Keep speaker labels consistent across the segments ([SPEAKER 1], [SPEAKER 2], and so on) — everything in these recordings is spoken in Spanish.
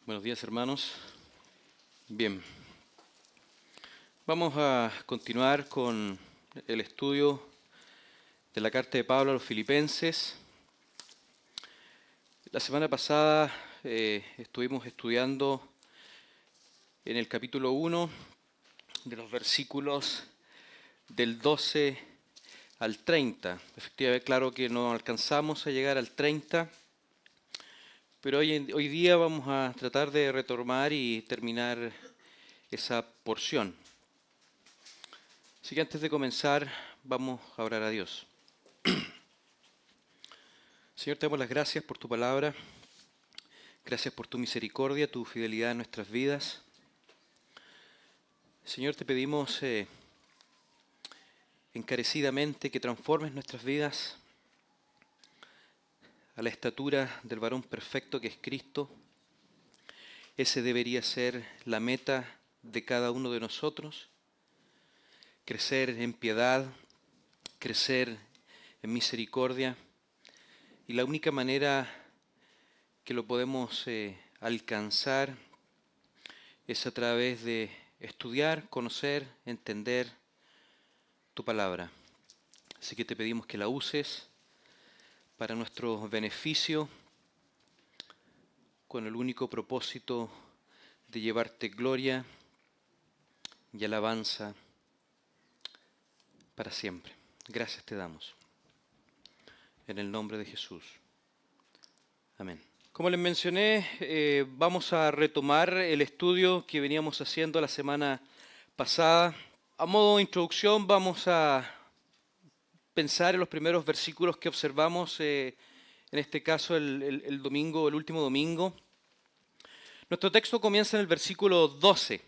[SPEAKER 1] Buenos días, hermanos. Bien, vamos a continuar con el estudio de la carta de Pablo a los Filipenses. La semana pasada estuvimos estudiando en el capítulo 1 de los versículos del 12 al 30. Efectivamente, claro que no alcanzamos a llegar al 30, pero hoy día vamos a tratar de retomar y terminar esa porción. Así que antes de comenzar, vamos a orar a Dios. Señor, te damos las gracias por tu palabra, gracias por tu misericordia, tu fidelidad en nuestras vidas. Señor, te pedimos encarecidamente que transformes nuestras vidas a la estatura del varón perfecto que es Cristo. Ese debería ser la meta de cada uno de nosotros, crecer en piedad, crecer en misericordia, y la única manera que lo podemos alcanzar es a través de estudiar, conocer, entender tu palabra. Así que te pedimos que la uses para nuestro beneficio, con el único propósito de llevarte gloria y alabanza para siempre. Gracias te damos. En el nombre de Jesús. Amén. Como les mencioné, vamos a retomar el estudio que veníamos haciendo la semana pasada. A modo de introducción vamos a pensar en los primeros versículos que observamos, en este caso el domingo, el último domingo. Nuestro texto comienza en el versículo 12.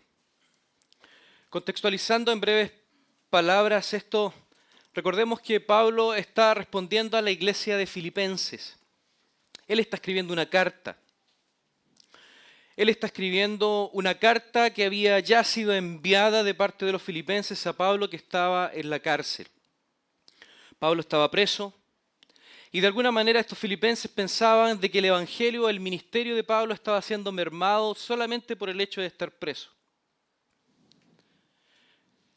[SPEAKER 1] Contextualizando en breves palabras esto, recordemos que Pablo está respondiendo a la iglesia de Filipenses. Él está escribiendo una carta. Él está escribiendo una carta que había ya sido enviada de parte de los filipenses a Pablo, que estaba en la cárcel. Pablo estaba preso y de alguna manera estos filipenses pensaban de que el evangelio, el ministerio de Pablo estaba siendo mermado solamente por el hecho de estar preso.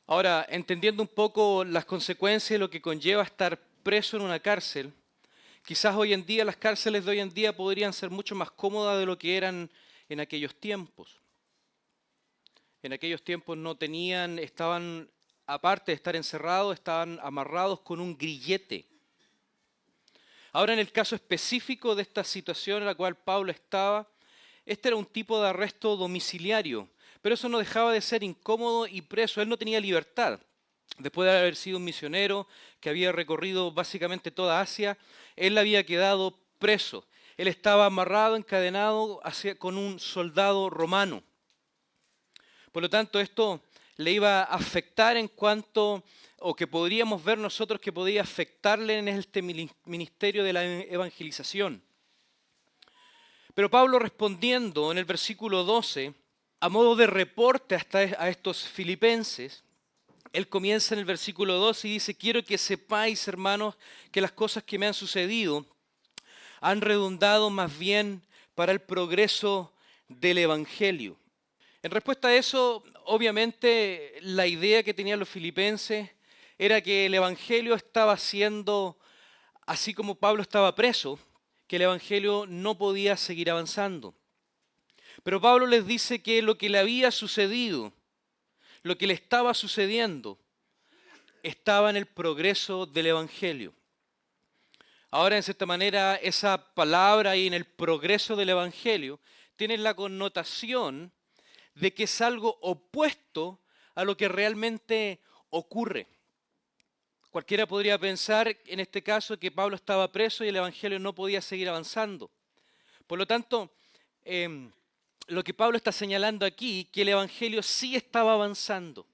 [SPEAKER 1] Ahora, entendiendo un poco las consecuencias de lo que conlleva estar preso en una cárcel, quizás hoy en día las cárceles de hoy en día podrían ser mucho más cómodas de lo que eran en aquellos tiempos. En aquellos tiempos estaban, aparte de estar encerrados, estaban amarrados con un grillete. Ahora, en el caso específico de esta situación en la cual Pablo estaba, este era un tipo de arresto domiciliario, pero eso no dejaba de ser incómodo y preso. Él no tenía libertad. Después de haber sido un misionero que había recorrido básicamente toda Asia, él había quedado preso. Él estaba amarrado, encadenado con un soldado romano. Por lo tanto, esto le iba a afectar o que podríamos ver nosotros que podía afectarle en este ministerio de la evangelización. Pero Pablo, respondiendo en el versículo 12, a modo de reporte a estos filipenses, él comienza en el versículo 12 y dice: quiero que sepáis, hermanos, que las cosas que me han sucedido han redundado más bien para el progreso del evangelio. En respuesta a eso, obviamente, la idea que tenían los filipenses era que el evangelio estaba siendo, así como Pablo estaba preso, que el evangelio no podía seguir avanzando. Pero Pablo les dice que lo que le había sucedido, lo que le estaba sucediendo, estaba en el progreso del evangelio. Ahora, en cierta manera, esa palabra ahí en el progreso del evangelio tiene la connotación de que es algo opuesto a lo que realmente ocurre. Cualquiera podría pensar en este caso que Pablo estaba preso y el evangelio no podía seguir avanzando. Por lo tanto, lo que Pablo está señalando aquí, que el evangelio sí estaba avanzando.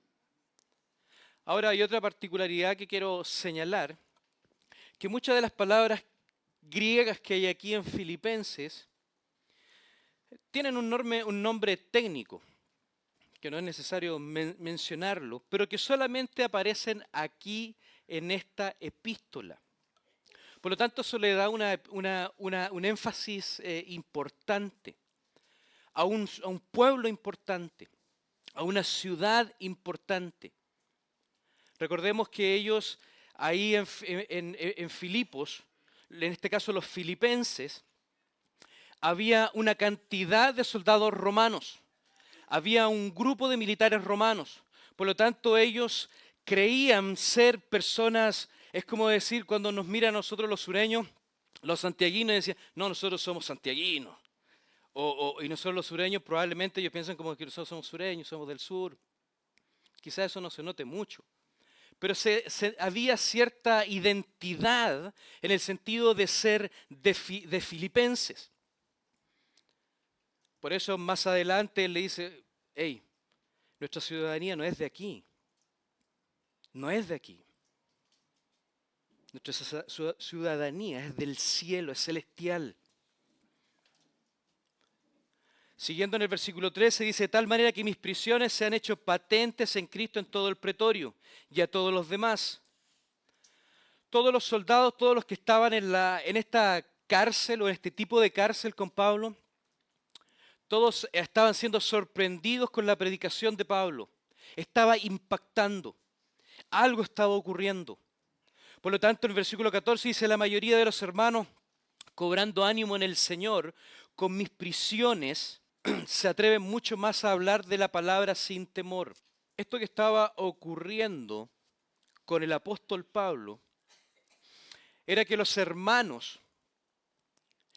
[SPEAKER 1] Ahora, hay otra particularidad que quiero señalar, que muchas de las palabras griegas que hay aquí en Filipenses tienen un nombre técnico, que no es necesario mencionarlo, pero que solamente aparecen aquí en esta epístola. Por lo tanto, eso le da un énfasis importante. a un pueblo importante, a una ciudad importante. Recordemos que ellos ahí en Filipos, en este caso los filipenses, había una cantidad de soldados romanos, había un grupo de militares romanos. Por lo tanto, ellos creían ser personas, es como decir, cuando nos miran a nosotros los sureños, los santiaguinos, decían, no, nosotros somos santiaguinos. Y nosotros los sureños probablemente ellos piensan como que nosotros somos sureños, somos del sur. Quizás eso no se note mucho. Pero había cierta identidad en el sentido de ser de filipenses. Por eso más adelante él le dice, hey, nuestra ciudadanía no es de aquí. No es de aquí. Nuestra ciudadanía es del cielo, es celestial. Siguiendo en el versículo 13 dice, de tal manera que mis prisiones se han hecho patentes en Cristo en todo el pretorio y a todos los demás. Todos los soldados, todos los que estaban en esta cárcel o en este tipo de cárcel con Pablo, todos estaban siendo sorprendidos con la predicación de Pablo. Estaba impactando. Algo estaba ocurriendo. Por lo tanto, en el versículo 14 dice, la mayoría de los hermanos, cobrando ánimo en el Señor, con mis prisiones, se atreven mucho más a hablar de la palabra sin temor. Esto que estaba ocurriendo con el apóstol Pablo era que los hermanos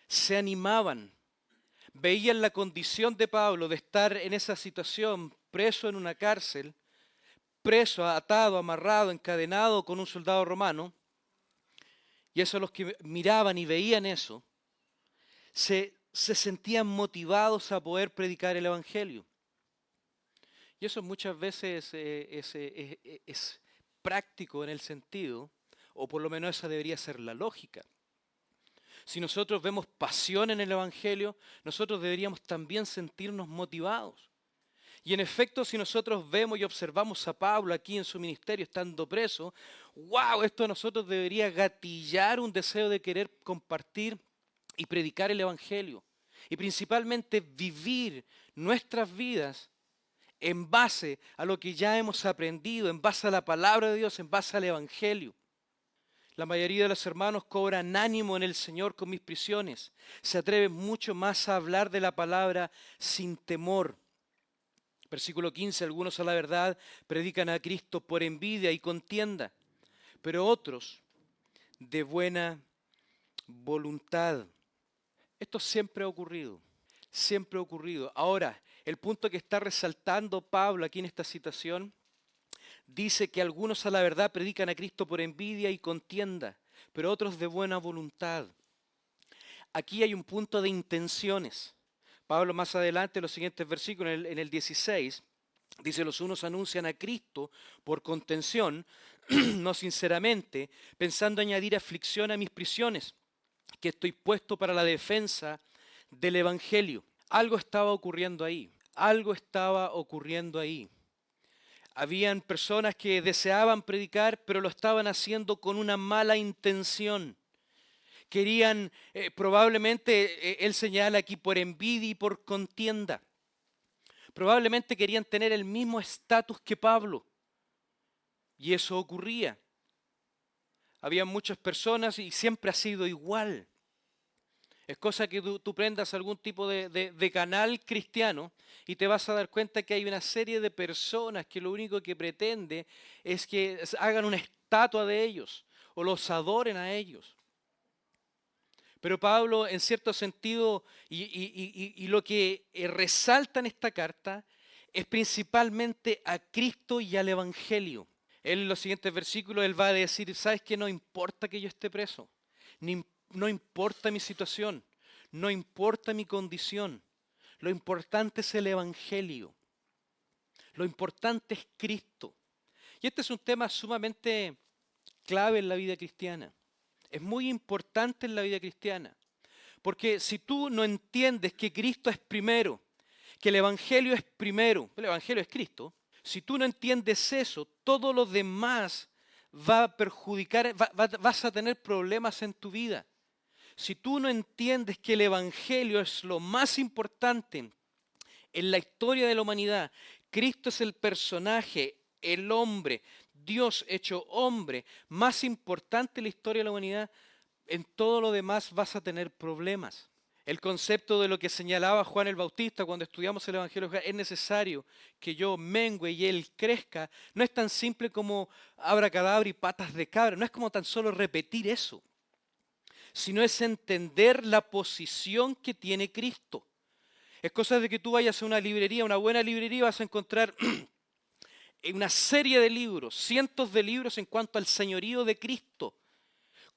[SPEAKER 1] se animaban, veían la condición de Pablo de estar en esa situación, preso en una cárcel, preso, atado, amarrado, encadenado con un soldado romano, y eso los que miraban y veían eso, se sentían motivados a poder predicar el Evangelio. Y eso muchas veces es práctico en el sentido, o por lo menos esa debería ser la lógica. Si nosotros vemos pasión en el Evangelio, nosotros deberíamos también sentirnos motivados. Y en efecto, si nosotros vemos y observamos a Pablo aquí en su ministerio estando preso, wow, esto a nosotros debería gatillar un deseo de querer compartir y predicar el Evangelio. Y principalmente vivir nuestras vidas en base a lo que ya hemos aprendido, en base a la palabra de Dios, en base al Evangelio. La mayoría de los hermanos cobran ánimo en el Señor con mis prisiones. Se atreven mucho más a hablar de la palabra sin temor. Versículo 15, algunos a la verdad predican a Cristo por envidia y contienda, pero otros de buena voluntad. Esto siempre ha ocurrido, siempre ha ocurrido. Ahora, el punto que está resaltando Pablo aquí en esta citación, dice que algunos a la verdad predican a Cristo por envidia y contienda, pero otros de buena voluntad. Aquí hay un punto de intenciones. Pablo más adelante en los siguientes versículos, en el 16, dice, los unos anuncian a Cristo por contención, no sinceramente, pensando añadir aflicción a mis prisiones, que estoy puesto para la defensa del Evangelio. Algo estaba ocurriendo ahí, algo estaba ocurriendo ahí. Habían personas que deseaban predicar, pero lo estaban haciendo con una mala intención. Querían, probablemente, él señala aquí, por envidia y por contienda. Probablemente querían tener el mismo estatus que Pablo. Y eso ocurría. Había muchas personas y siempre ha sido igual. Es cosa que tú prendas algún tipo de canal cristiano y te vas a dar cuenta que hay una serie de personas que lo único que pretende es que hagan una estatua de ellos o los adoren a ellos. Pero Pablo, en cierto sentido, y lo que resalta en esta carta es principalmente a Cristo y al Evangelio. Él en los siguientes versículos él va a decir, ¿sabes qué? No importa que yo esté preso, no importa mi situación, no importa mi condición, lo importante es el Evangelio, lo importante es Cristo. Y este es un tema sumamente clave en la vida cristiana. Es muy importante en la vida cristiana, porque si tú no entiendes que Cristo es primero, que el Evangelio es primero, el Evangelio es Cristo, si tú no entiendes eso, todo lo demás va a perjudicar, vas a tener problemas en tu vida. Si tú no entiendes que el Evangelio es lo más importante En la historia de la humanidad, Cristo es el personaje, el hombre, Dios hecho hombre, más importante en la historia de la humanidad. En todo lo demás vas a tener problemas. El concepto de lo que señalaba Juan el Bautista cuando estudiamos el Evangelio de Juan, es necesario que yo mengüe y él crezca, no es tan simple como abracadabra y patas de cabra, no es como tan solo repetir eso, sino es entender la posición que tiene Cristo. Es cosa de que tú vayas a una librería, una buena librería, vas a encontrar una serie de libros, cientos de libros en cuanto al señorío de Cristo.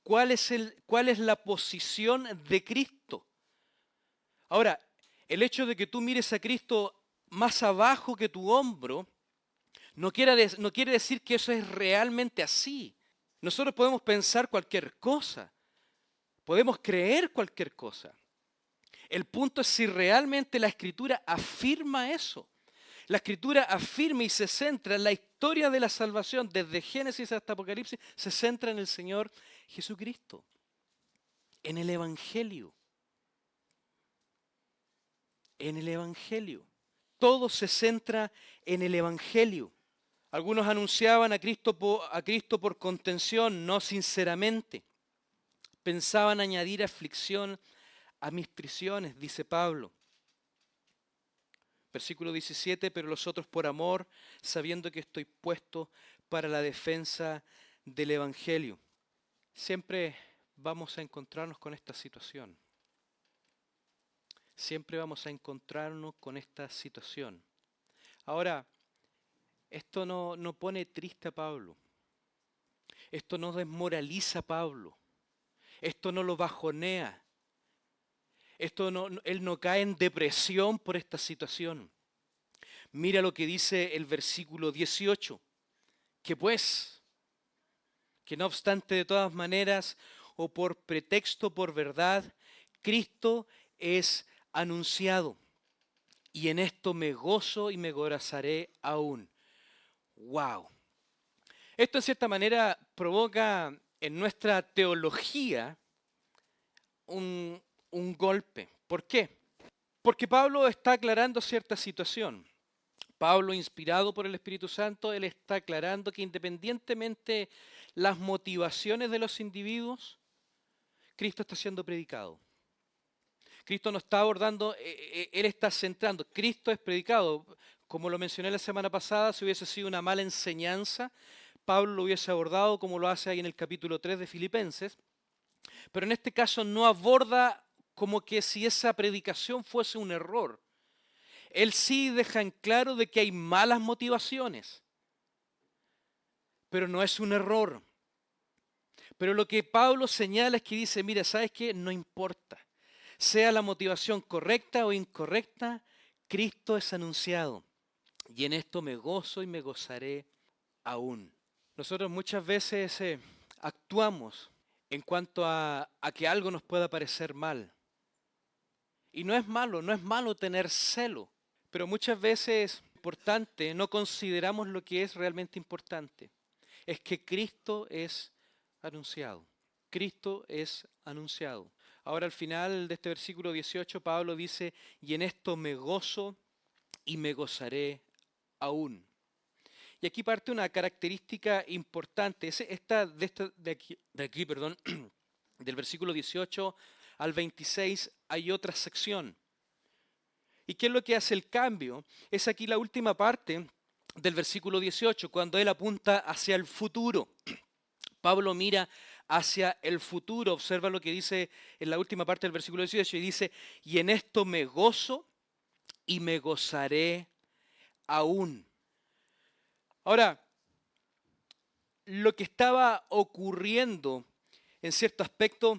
[SPEAKER 1] ¿Cuál es la posición de Cristo? Ahora, el hecho de que tú mires a Cristo más abajo que tu hombro no quiere decir que eso es realmente así. Nosotros podemos pensar cualquier cosa, podemos creer cualquier cosa. El punto es si realmente la Escritura afirma eso. La Escritura afirma y se centra en la historia de la salvación, desde Génesis hasta Apocalipsis, se centra en el Señor Jesucristo, en el Evangelio. En el Evangelio. Todo se centra en el Evangelio. Algunos anunciaban a Cristo por contención, no sinceramente. Pensaban añadir aflicción a mis prisiones, dice Pablo. Versículo 17, pero los otros por amor, sabiendo que estoy puesto para la defensa del Evangelio. Siempre vamos a encontrarnos con esta situación. Siempre vamos a encontrarnos con esta situación. Ahora, esto no pone triste a Pablo. Esto no desmoraliza a Pablo. Esto no lo bajonea. Él no cae en depresión por esta situación. Mira lo que dice el versículo 18. Que pues, que no obstante de todas maneras, o por pretexto, por verdad, Cristo es anunciado. Y en esto me gozo y me gozaré aún. ¡Wow! Esto en cierta manera provoca en nuestra teología un golpe. ¿Por qué? Porque Pablo está aclarando cierta situación. Pablo, inspirado por el Espíritu Santo, él está aclarando que independientemente las motivaciones de los individuos, Cristo está siendo predicado. Cristo no está abordando, él está centrando. Cristo es predicado. Como lo mencioné la semana pasada, si hubiese sido una mala enseñanza, Pablo lo hubiese abordado como lo hace ahí en el capítulo 3 de Filipenses. Pero en este caso no aborda como que si esa predicación fuese un error. Él sí deja en claro de que hay malas motivaciones, pero no es un error. Pero lo que Pablo señala es que dice, mira, ¿sabes qué? No importa. Sea la motivación correcta o incorrecta, Cristo es anunciado. Y en esto me gozo y me gozaré aún. Nosotros muchas veces actuamos en cuanto a que algo nos pueda parecer mal. Y no es malo tener celo. Pero muchas veces, importante, no consideramos lo que es realmente importante. Es que Cristo es anunciado. Cristo es anunciado. Ahora al final de este versículo 18, Pablo dice, y en esto me gozo y me gozaré aún. Y aquí parte una característica importante. Perdón, del versículo 18 al 26 hay otra sección. ¿Y qué es lo que hace el cambio? Es aquí la última parte del versículo 18, cuando él apunta hacia el futuro. Pablo mira hacia el futuro. Observa lo que dice en la última parte del versículo 18 y dice, y en esto me gozo y me gozaré aún. Ahora, lo que estaba ocurriendo en cierto aspecto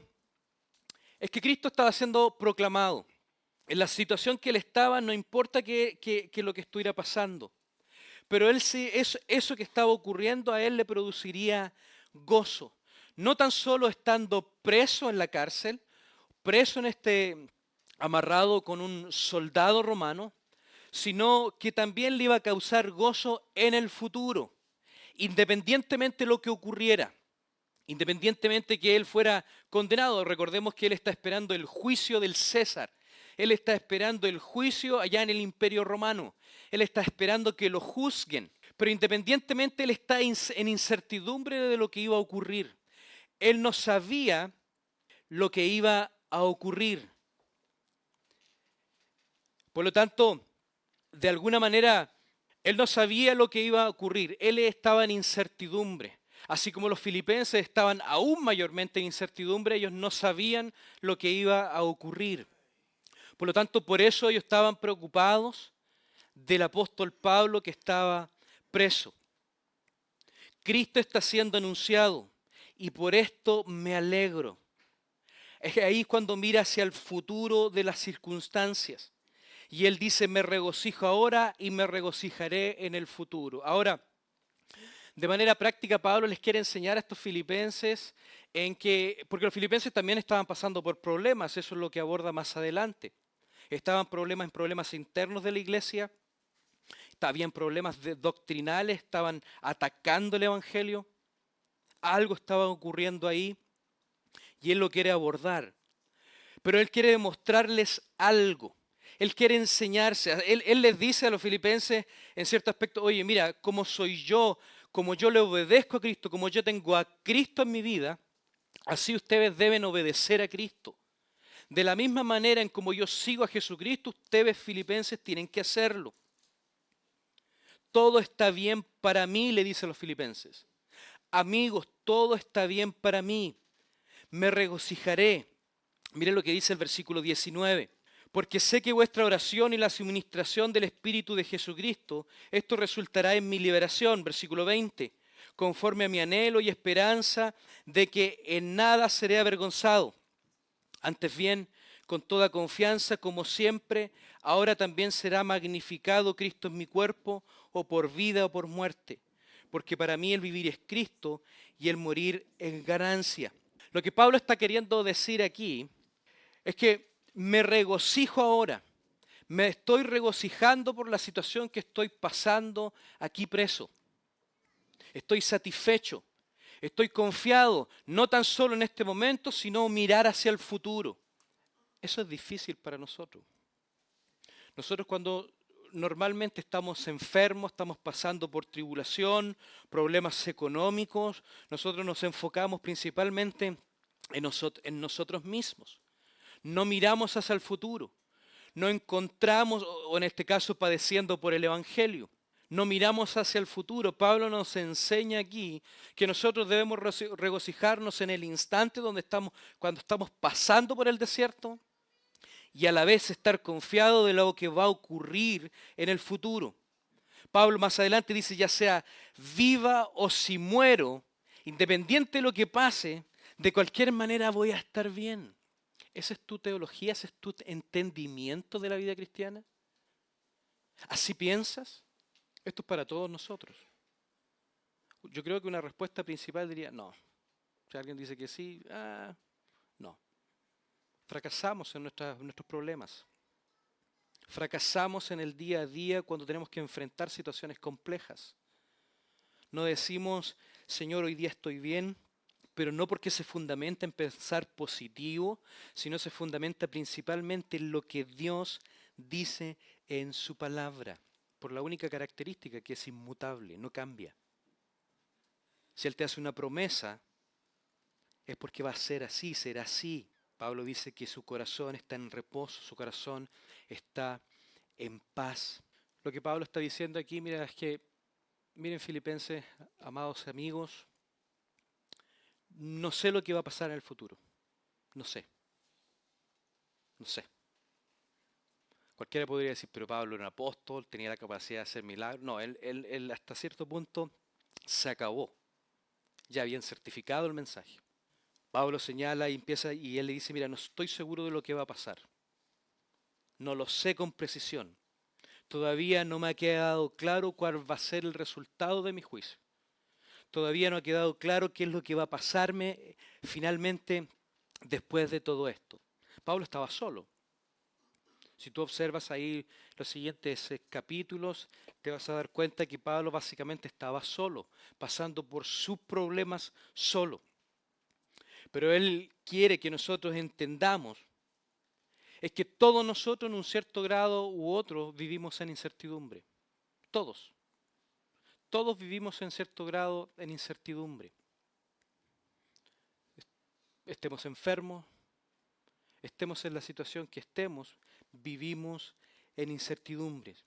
[SPEAKER 1] es que Cristo estaba siendo proclamado. En la situación que él estaba, no importa que lo que estuviera pasando. Pero él sí, eso que estaba ocurriendo a él le produciría gozo. No tan solo estando preso en la cárcel, preso amarrado con un soldado romano, sino que también le iba a causar gozo en el futuro, independientemente de lo que ocurriera. Independientemente que él fuera condenado, recordemos que él está esperando el juicio del César. Él está esperando el juicio allá en el Imperio Romano. Él está esperando que lo juzguen. Pero independientemente, él está en incertidumbre de lo que iba a ocurrir. Él no sabía lo que iba a ocurrir. Por lo tanto, de alguna manera, él no sabía lo que iba a ocurrir. Él estaba en incertidumbre. Así como los filipenses estaban aún mayormente en incertidumbre, ellos no sabían lo que iba a ocurrir. Por lo tanto, por eso ellos estaban preocupados del apóstol Pablo que estaba preso. Cristo está siendo anunciado y por esto me alegro. Es ahí cuando mira hacia el futuro de las circunstancias. Y él dice, me regocijo ahora y me regocijaré en el futuro. Ahora, de manera práctica, Pablo les quiere enseñar a estos filipenses porque los filipenses también estaban pasando por problemas, eso es lo que aborda más adelante. Estaban en problemas internos de la iglesia, habían problemas doctrinales, estaban atacando el evangelio, algo estaba ocurriendo ahí y él lo quiere abordar. Pero él quiere demostrarles algo. Él quiere enseñarse. Él les dice a los filipenses en cierto aspecto, oye, mira, como soy yo, como yo le obedezco a Cristo, como yo tengo a Cristo en mi vida, así ustedes deben obedecer a Cristo. De la misma manera en como yo sigo a Jesucristo, ustedes filipenses tienen que hacerlo. Todo está bien para mí, le dice a los filipenses. Amigos, todo está bien para mí. Me regocijaré. Miren lo que dice el versículo 19. Porque sé que vuestra oración y la suministración del Espíritu de Jesucristo, esto resultará en mi liberación. Versículo 20. Conforme a mi anhelo y esperanza de que en nada seré avergonzado. Antes bien, con toda confianza, como siempre, ahora también será magnificado Cristo en mi cuerpo, o por vida o por muerte. Porque para mí el vivir es Cristo y el morir es ganancia. Lo que Pablo está queriendo decir aquí es que me regocijo ahora. Me estoy regocijando por la situación que estoy pasando aquí preso. Estoy satisfecho. Estoy confiado, no tan solo en este momento, sino mirar hacia el futuro. Eso es difícil para nosotros. Nosotros cuando normalmente estamos enfermos, estamos pasando por tribulación, problemas económicos, nosotros nos enfocamos principalmente en nosotros mismos. No miramos hacia el futuro. No encontramos, o en este caso padeciendo por el Evangelio. No miramos hacia el futuro. Pablo nos enseña aquí que nosotros debemos regocijarnos en el instante cuando estamos pasando por el desierto, y a la vez estar confiado de lo que va a ocurrir en el futuro. Pablo más adelante dice, ya sea viva o si muero, independiente de lo que pase, de cualquier manera voy a estar bien. ¿Esa es tu teología? ¿Ese es tu entendimiento de la vida cristiana? ¿Así piensas? Esto es para todos nosotros. Yo creo que una respuesta principal diría, no. Si alguien dice que sí, no. Fracasamos en nuestros problemas. Fracasamos en el día a día cuando tenemos que enfrentar situaciones complejas. No decimos, Señor, hoy día estoy bien, pero no porque se fundamenta en pensar positivo, sino se fundamenta principalmente en lo que Dios dice en su palabra, por la única característica que es inmutable, no cambia. Si Él te hace una promesa, es porque va a ser así, será así. Pablo dice que su corazón está en reposo, su corazón está en paz. Lo que Pablo está diciendo aquí, mira, es que, miren filipenses, amados amigos, no sé lo que va a pasar en el futuro. No sé. No sé. Cualquiera podría decir, pero Pablo era un apóstol, tenía la capacidad de hacer milagros. No, él hasta cierto punto se acabó. Ya habían certificado el mensaje. Pablo señala y él le dice, mira, no estoy seguro de lo que va a pasar. No lo sé con precisión. Todavía no me ha quedado claro cuál va a ser el resultado de mi juicio. Todavía no ha quedado claro qué es lo que va a pasarme finalmente después de todo esto. Pablo estaba solo. Si tú observas ahí los siguientes capítulos, te vas a dar cuenta que Pablo básicamente estaba solo, pasando por sus problemas solo. Pero él quiere que nosotros entendamos es que todos nosotros en un cierto grado u otro vivimos en incertidumbre. Todos. Todos vivimos en cierto grado en incertidumbre. Estemos enfermos, estemos en la situación que estemos, vivimos en incertidumbres.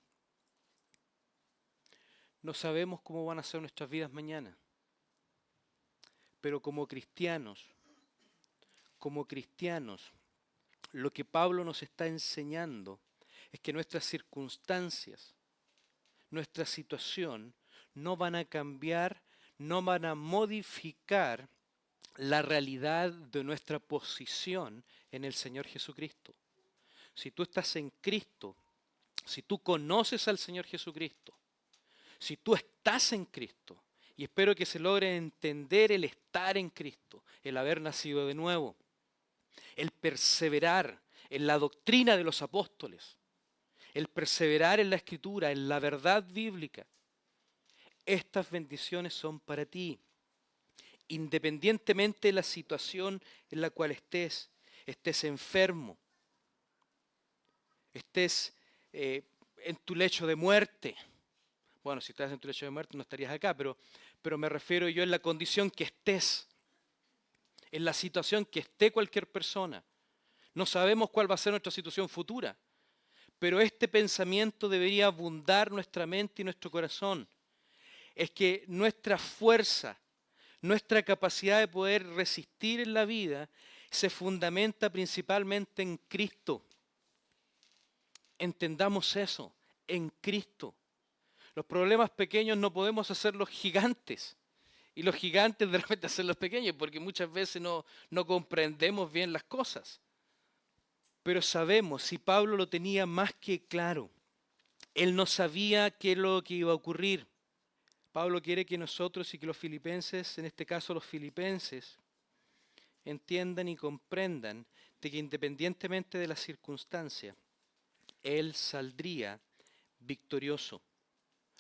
[SPEAKER 1] No sabemos cómo van a ser nuestras vidas mañana, pero como cristianos, lo que Pablo nos está enseñando es que nuestras circunstancias, nuestra situación, no van a cambiar, no van a modificar la realidad de nuestra posición en el Señor Jesucristo. Si tú estás en Cristo, si tú conoces al Señor Jesucristo, si tú estás en Cristo, y espero que se logre entender el estar en Cristo, el haber nacido de nuevo, el perseverar en la doctrina de los apóstoles, el perseverar en la Escritura, en la verdad bíblica, estas bendiciones son para ti. Independientemente de la situación en la cual estés enfermo, estés en tu lecho de muerte. Bueno, si estás en tu lecho de muerte no estarías acá, pero me refiero yo en la condición que estés, en la situación que esté cualquier persona. No sabemos cuál va a ser nuestra situación futura, pero este pensamiento debería abundar nuestra mente y nuestro corazón. Es que nuestra fuerza, nuestra capacidad de poder resistir en la vida se fundamenta principalmente en Cristo. Entendamos eso, en Cristo. Los problemas pequeños no podemos hacerlos gigantes. Y los gigantes de repente hacerlos pequeños porque muchas veces no comprendemos bien las cosas. Pero sabemos, si Pablo lo tenía más que claro, él no sabía qué es lo que iba a ocurrir. Pablo quiere que nosotros y que los filipenses, en este caso los filipenses, entiendan y comprendan de que independientemente de las circunstancias, él saldría victorioso.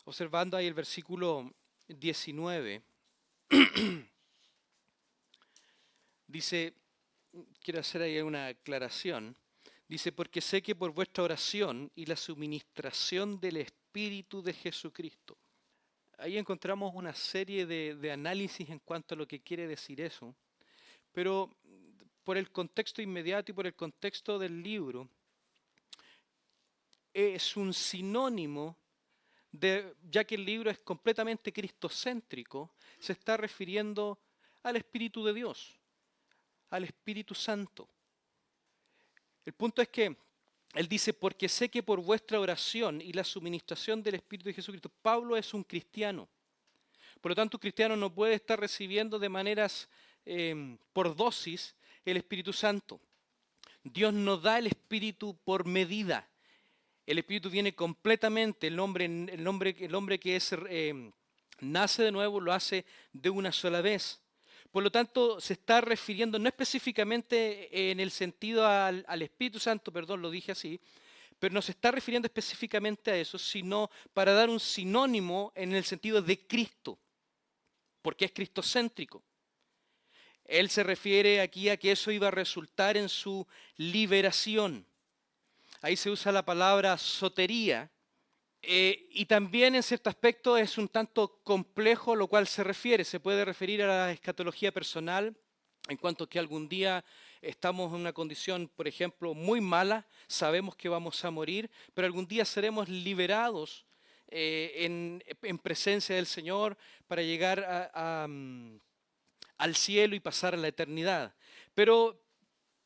[SPEAKER 1] Observando ahí el versículo 19, dice, quiero hacer ahí una aclaración, dice, porque sé que por vuestra oración y la suministración del Espíritu de Jesucristo. Ahí encontramos una serie de análisis en cuanto a lo que quiere decir eso, pero por el contexto inmediato y por el contexto del libro, es un sinónimo ya que el libro es completamente cristocéntrico, se está refiriendo al Espíritu de Dios, al Espíritu Santo. El punto es que él dice, porque sé que por vuestra oración y la suministración del Espíritu de Jesucristo, Pablo es un cristiano. Por lo tanto, un cristiano no puede estar recibiendo de maneras por dosis el Espíritu Santo. Dios no da el Espíritu por medida. El Espíritu viene completamente, el hombre que nace de nuevo lo hace de una sola vez. Por lo tanto, se está refiriendo no específicamente en el sentido al Espíritu Santo, perdón, lo dije así, pero no se está refiriendo específicamente a eso, sino para dar un sinónimo en el sentido de Cristo, porque es cristocéntrico. Él se refiere aquí a que eso iba a resultar en su liberación. Ahí se usa la palabra sotería, y también en cierto aspecto es un tanto complejo lo cual se refiere. Se puede referir a la escatología personal, en cuanto que algún día estamos en una condición, por ejemplo, muy mala, sabemos que vamos a morir, pero algún día seremos liberados en presencia del Señor para llegar al cielo y pasar a la eternidad. Pero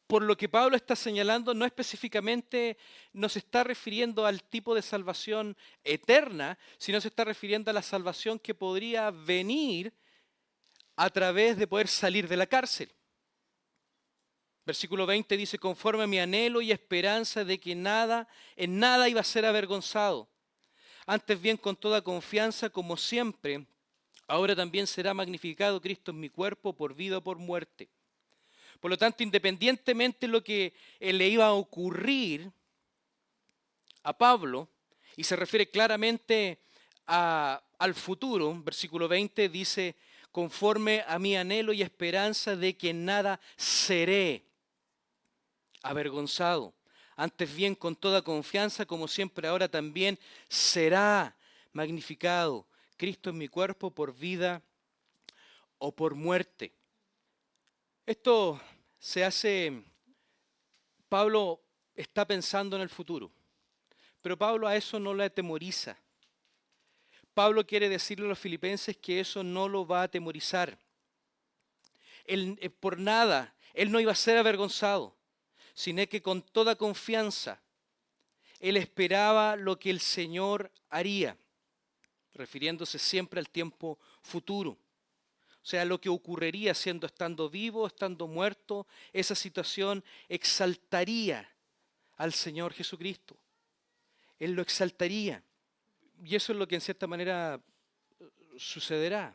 [SPEAKER 1] por lo que Pablo está señalando, no específicamente nos está refiriendo al tipo de salvación eterna, sino se está refiriendo a la salvación que podría venir a través de poder salir de la cárcel. Versículo 20 dice, conforme a mi anhelo y esperanza de que en nada iba a ser avergonzado. Antes bien, con toda confianza, como siempre, ahora también será magnificado Cristo en mi cuerpo por vida o por muerte. Por lo tanto, independientemente de lo que le iba a ocurrir a Pablo, y se refiere claramente al futuro, versículo 20 dice, conforme a mi anhelo y esperanza de que en nada seré avergonzado. Antes bien, con toda confianza, como siempre ahora también, será magnificado Cristo en mi cuerpo por vida o por muerte. Esto se hace, Pablo está pensando en el futuro, pero Pablo a eso no le atemoriza. Pablo quiere decirle a los filipenses que eso no lo va a atemorizar. Él, por nada, él no iba a ser avergonzado, sino que con toda confianza él esperaba lo que el Señor haría, refiriéndose siempre al tiempo futuro. O sea, lo que ocurriría estando vivo, estando muerto, esa situación exaltaría al Señor Jesucristo. Él lo exaltaría. Y eso es lo que en cierta manera sucederá.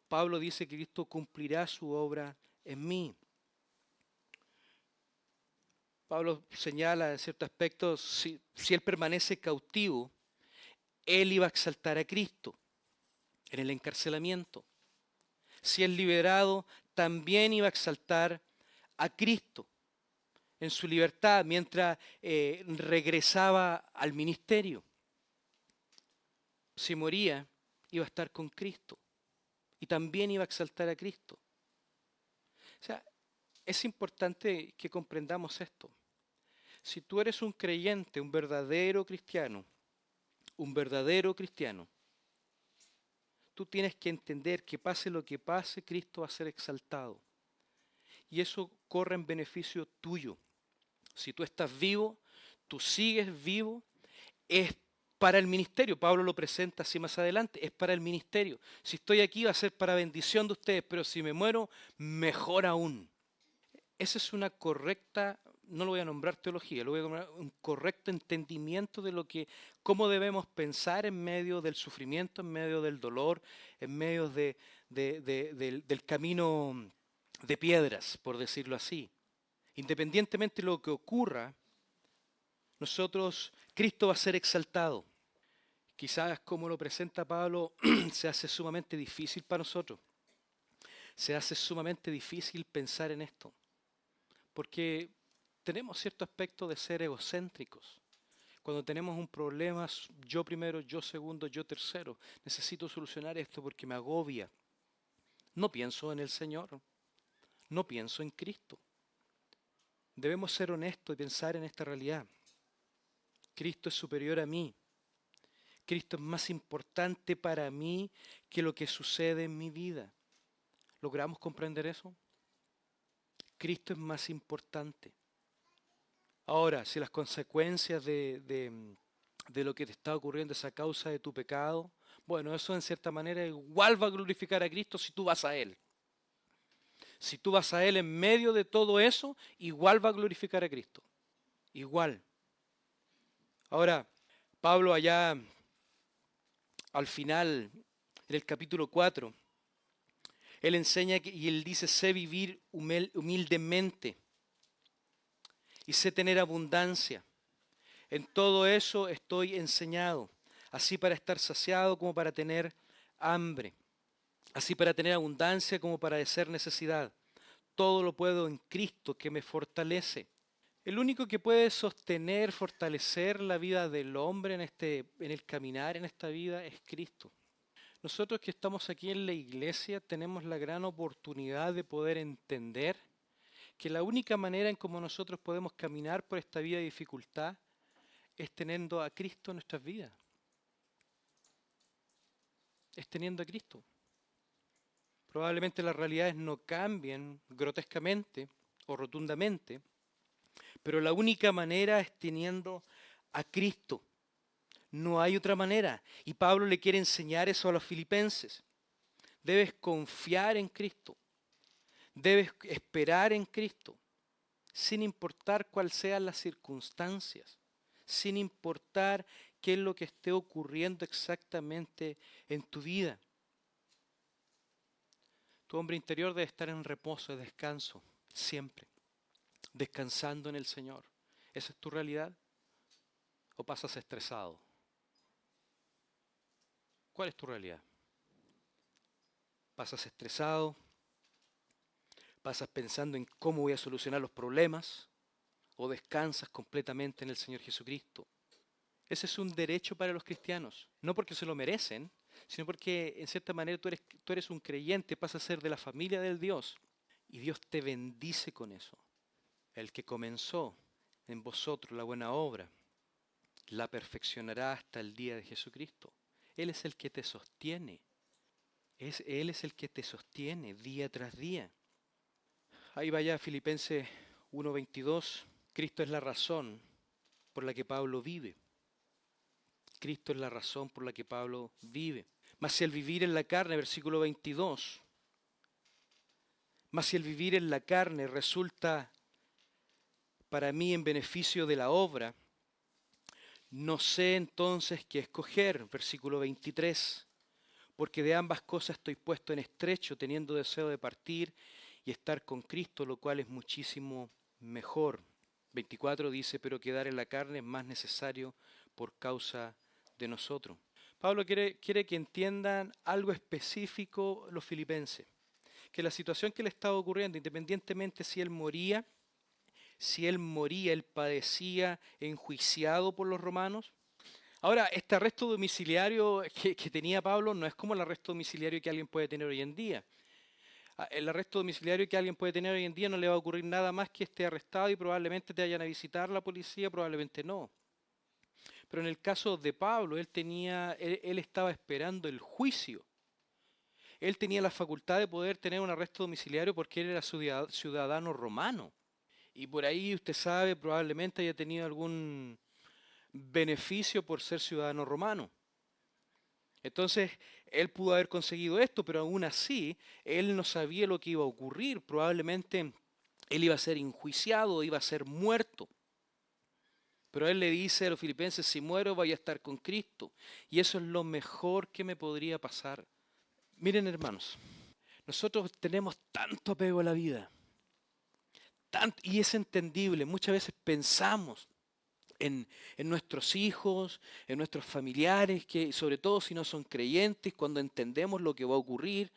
[SPEAKER 1] Pablo dice que Cristo cumplirá su obra en mí. Pablo señala en ciertos aspectos, si él permanece cautivo, él iba a exaltar a Cristo en el encarcelamiento. Si es liberado, también iba a exaltar a Cristo en su libertad mientras regresaba al ministerio. Si moría, iba a estar con Cristo y también iba a exaltar a Cristo. O sea, es importante que comprendamos esto. Si tú eres un creyente, un verdadero cristiano, tú tienes que entender que pase lo que pase, Cristo va a ser exaltado. Y eso corre en beneficio tuyo. Si tú estás vivo, tú sigues vivo, es para el ministerio. Pablo lo presenta así más adelante, es para el ministerio. Si estoy aquí va a ser para bendición de ustedes, pero si me muero, mejor aún. Esa es una correcta, no lo voy a nombrar teología, lo voy a nombrar un correcto entendimiento de cómo debemos pensar en medio del sufrimiento, en medio del dolor, en medio del camino de piedras, por decirlo así. Independientemente de lo que ocurra, Cristo va a ser exaltado. Quizás como lo presenta Pablo, se hace sumamente difícil para nosotros. Se hace sumamente difícil pensar en esto. Porque tenemos cierto aspecto de ser egocéntricos. Cuando tenemos un problema, yo primero, yo segundo, yo tercero. Necesito solucionar esto porque me agobia. No pienso en el Señor. No pienso en Cristo. Debemos ser honestos y pensar en esta realidad. Cristo es superior a mí. Cristo es más importante para mí que lo que sucede en mi vida. ¿Logramos comprender eso? Cristo es más importante. Ahora, si las consecuencias de lo que te está ocurriendo es a causa de tu pecado, bueno, eso en cierta manera igual va a glorificar a Cristo si tú vas a Él. Si tú vas a Él en medio de todo eso, igual va a glorificar a Cristo. Igual. Ahora, Pablo allá al final, en el capítulo 4, él enseña y él dice, sé vivir humildemente y sé tener abundancia. En todo eso estoy enseñado, así para estar saciado como para tener hambre, así para tener abundancia como para padecer necesidad. Todo lo puedo en Cristo que me fortalece. El único que puede sostener, fortalecer la vida del hombre en el caminar en esta vida es Cristo. Nosotros que estamos aquí en la iglesia tenemos la gran oportunidad de poder entender que la única manera en cómo nosotros podemos caminar por esta vida de dificultad es teniendo a Cristo en nuestras vidas. Es teniendo a Cristo. Probablemente las realidades no cambien grotescamente o rotundamente, pero la única manera es teniendo a Cristo. No hay otra manera. Y Pablo le quiere enseñar eso a los filipenses. Debes confiar en Cristo. Debes esperar en Cristo, sin importar cuáles sean las circunstancias, sin importar qué es lo que esté ocurriendo exactamente en tu vida. Tu hombre interior debe estar en reposo, descanso, siempre, descansando en el Señor. ¿Esa es tu realidad? ¿O pasas estresado? ¿Cuál es tu realidad? ¿Pasas estresado? ¿Pasas pensando en cómo voy a solucionar los problemas? ¿O descansas completamente en el Señor Jesucristo? Ese es un derecho para los cristianos, no porque se lo merecen, sino porque en cierta manera tú eres un creyente, pasas a ser de la familia del Dios y Dios te bendice con eso. El que comenzó en vosotros la buena obra, la perfeccionará hasta el día de Jesucristo. Él es el que te sostiene, Él es el que te sostiene día tras día. Ahí vaya Filipenses 1:22, Cristo es la razón por la que Pablo vive. Cristo es la razón por la que Pablo vive. Mas si el vivir en la carne, versículo 22, mas si el vivir en la carne resulta para mí en beneficio de la obra, no sé entonces qué escoger, versículo 23, porque de ambas cosas estoy puesto en estrecho, teniendo deseo de partir y estar con Cristo, lo cual es muchísimo mejor. 24 dice, pero quedar en la carne es más necesario por causa de nosotros. Pablo quiere que entiendan algo específico los filipenses, que la situación que le estaba ocurriendo, independientemente si él moría, él padecía enjuiciado por los romanos. Ahora, este arresto domiciliario que tenía Pablo no es como el arresto domiciliario que alguien puede tener hoy en día. El arresto domiciliario que alguien puede tener hoy en día no le va a ocurrir nada más que esté arrestado y probablemente te vayan a visitar la policía, probablemente no. Pero en el caso de Pablo, él estaba esperando el juicio. Él tenía la facultad de poder tener un arresto domiciliario porque él era ciudadano romano. Y por ahí usted sabe, probablemente haya tenido algún beneficio por ser ciudadano romano. Entonces, él pudo haber conseguido esto, pero aún así, él no sabía lo que iba a ocurrir. Probablemente él iba a ser enjuiciado, iba a ser muerto. Pero él le dice a los filipenses, si muero voy a estar con Cristo. Y eso es lo mejor que me podría pasar. Miren, hermanos, nosotros tenemos tanto apego a la vida. Y es entendible. Muchas veces pensamos en nuestros hijos, en nuestros familiares, que sobre todo si no son creyentes, cuando entendemos lo que va a ocurrir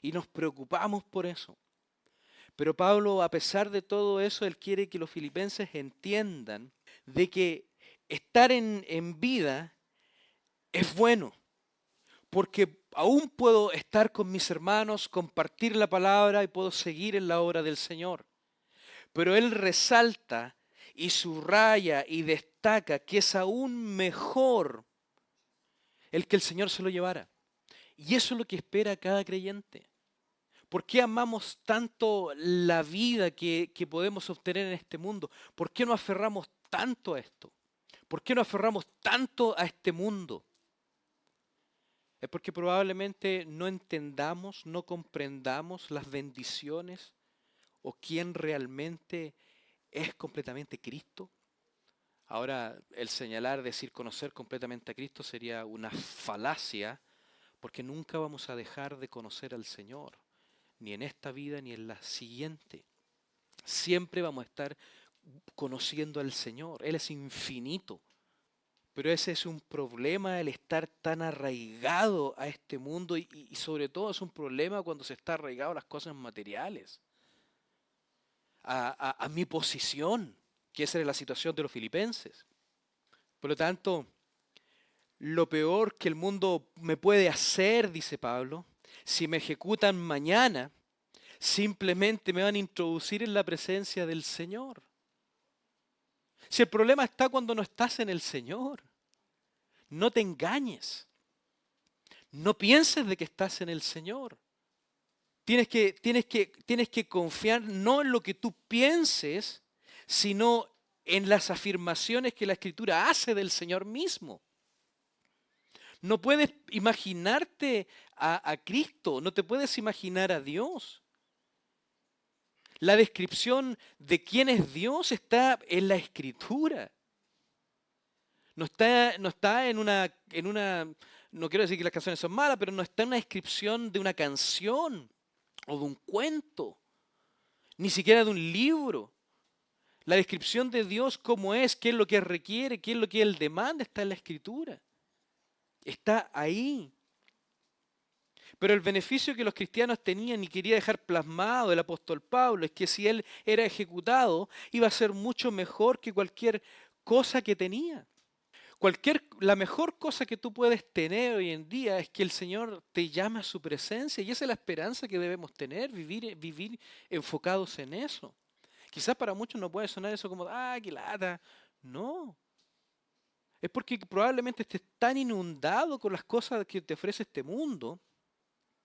[SPEAKER 1] y nos preocupamos por eso. Pero Pablo, a pesar de todo eso, él quiere que los filipenses entiendan de que estar en vida es bueno, porque aún puedo estar con mis hermanos, compartir la palabra y puedo seguir en la obra del Señor. Pero él resalta y subraya y destaca que es aún mejor el que el Señor se lo llevara. Y eso es lo que espera cada creyente. ¿Por qué amamos tanto la vida que podemos obtener en este mundo? ¿Por qué nos aferramos tanto a esto? ¿Por qué nos aferramos tanto a este mundo? Es porque probablemente no entendamos, no comprendamos las bendiciones o quién realmente es completamente Cristo. Ahora, el señalar, decir conocer completamente a Cristo sería una falacia, porque nunca vamos a dejar de conocer al Señor, ni en esta vida ni en la siguiente. Siempre vamos a estar conociendo al Señor. Él es infinito. Pero ese es un problema, el estar tan arraigado a este mundo y sobre todo es un problema cuando se está arraigado a las cosas materiales, a mi posición, que esa era la situación de los filipenses. Por lo tanto, lo peor que el mundo me puede hacer, dice Pablo, si me ejecutan mañana, simplemente me van a introducir en la presencia del Señor. Si el problema está cuando no estás en el Señor, no te engañes. No pienses de que estás en el Señor. Tienes que confiar no en lo que tú pienses, sino en las afirmaciones que la Escritura hace del Señor mismo. No puedes imaginarte a Cristo, no te puedes imaginar a Dios. La descripción de quién es Dios está en la Escritura. No está en una, no quiero decir que las canciones son malas, pero no está en una descripción de una canción o de un cuento, ni siquiera de un libro. La descripción de Dios, cómo es, qué es lo que requiere, qué es lo que Él demanda, está en la Escritura. Está ahí. Pero el beneficio que los cristianos tenían y quería dejar plasmado el apóstol Pablo es que si él era ejecutado, iba a ser mucho mejor que cualquier cosa que tenía. La mejor cosa que tú puedes tener hoy en día es que el Señor te llama a su presencia y esa es la esperanza que debemos tener, vivir enfocados en eso. Quizás para muchos no puede sonar eso como, qué lata. No, es porque probablemente estés tan inundado con las cosas que te ofrece este mundo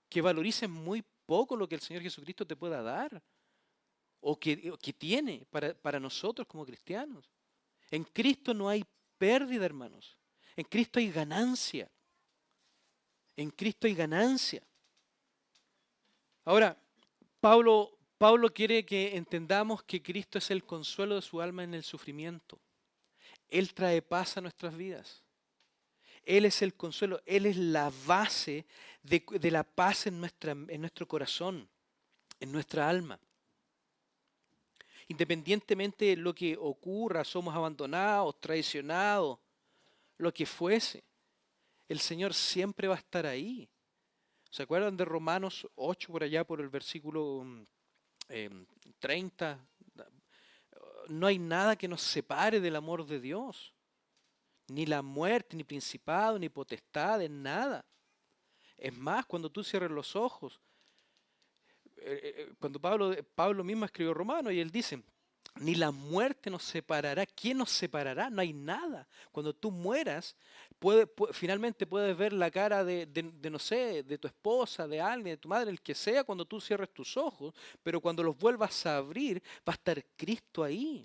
[SPEAKER 1] que valorices muy poco lo que el Señor Jesucristo te pueda dar o que tiene para nosotros como cristianos. En Cristo no hay pérdida, hermanos. En Cristo hay ganancia. En Cristo hay ganancia. Ahora, Pablo quiere que entendamos que Cristo es el consuelo de su alma en el sufrimiento. Él trae paz a nuestras vidas. Él es el consuelo, Él es la base de la paz en nuestro corazón, en nuestra alma. Independientemente de lo que ocurra, somos abandonados, traicionados, lo que fuese, el Señor siempre va a estar ahí. ¿Se acuerdan de Romanos 8 por allá, por el versículo 30? No hay nada que nos separe del amor de Dios. Ni la muerte, ni principado, ni potestad, nada. Es más, cuando tú cierres los ojos, cuando Pablo mismo escribió Romanos y él dice, ni la muerte nos separará. ¿Quién nos separará? No hay nada. Cuando tú mueras, finalmente puedes ver la cara no sé, de tu esposa, de alguien, de tu madre, el que sea, cuando tú cierres tus ojos, pero cuando los vuelvas a abrir, va a estar Cristo ahí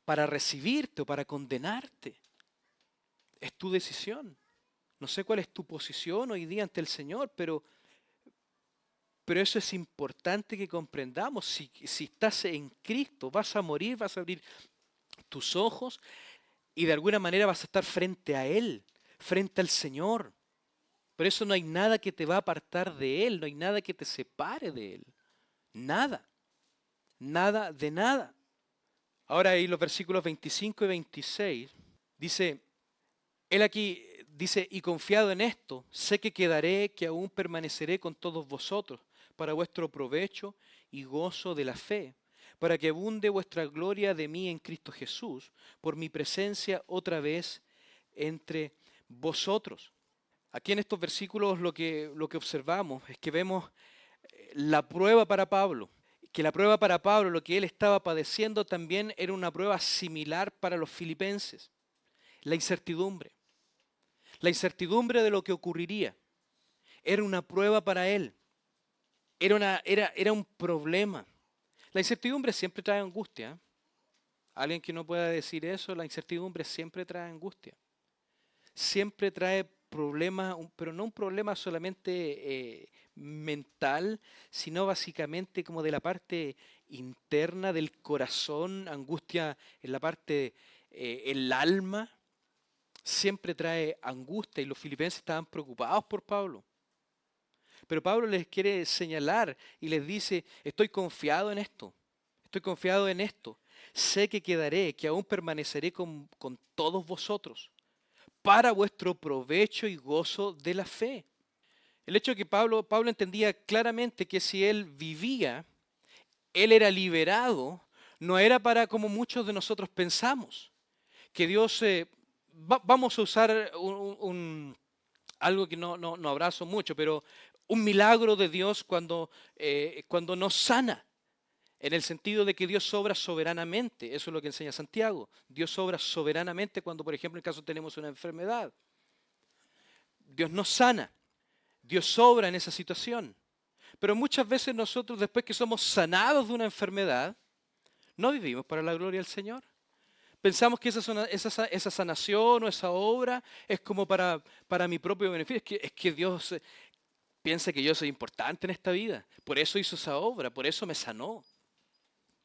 [SPEAKER 1] para recibirte o para condenarte. Es tu decisión. No sé cuál es tu posición hoy día ante el Señor, pero eso es importante que comprendamos. Si estás en Cristo, vas a morir, vas a abrir tus ojos y de alguna manera vas a estar frente a Él, frente al Señor. Por eso no hay nada que te va a apartar de Él, no hay nada que te separe de Él. Nada, nada de nada. Ahora ahí los versículos 25 y 26 dice, Él aquí dice, y confiado en esto, sé que quedaré, que aún permaneceré con todos vosotros, para vuestro provecho y gozo de la fe, para que abunde vuestra gloria de mí en Cristo Jesús, por mi presencia otra vez entre vosotros. Aquí en estos versículos lo que observamos es que vemos la prueba para Pablo, que la prueba para Pablo, lo que él estaba padeciendo también era una prueba similar para los filipenses, la incertidumbre. La incertidumbre de lo que ocurriría era una prueba para él, era un problema. La incertidumbre siempre trae angustia. Alguien que no pueda decir eso, la incertidumbre siempre trae angustia. Siempre trae problemas, pero no un problema solamente mental, sino básicamente como de la parte interna del corazón, angustia en la parte, el alma. Siempre trae angustia y los filipenses estaban preocupados por Pablo. Pero Pablo les quiere señalar y les dice, estoy confiado en esto, estoy confiado en esto. Sé que quedaré, que aún permaneceré con todos vosotros para vuestro provecho y gozo de la fe. El hecho de que Pablo entendía claramente que si él vivía, él era liberado, no era para como muchos de nosotros pensamos, que Dios, vamos a usar algo que no abrazo mucho, pero un milagro de Dios cuando nos sana, en el sentido de que Dios obra soberanamente. Eso es lo que enseña Santiago. Dios obra soberanamente cuando, por ejemplo, en el caso tenemos una enfermedad. Dios nos sana. Dios obra en esa situación. Pero muchas veces nosotros, después que somos sanados de una enfermedad, no vivimos para la gloria del Señor. Pensamos que esa sanación o esa obra es como para mi propio beneficio. Es que Dios piensa que yo soy importante en esta vida. Por eso hizo esa obra, por eso me sanó.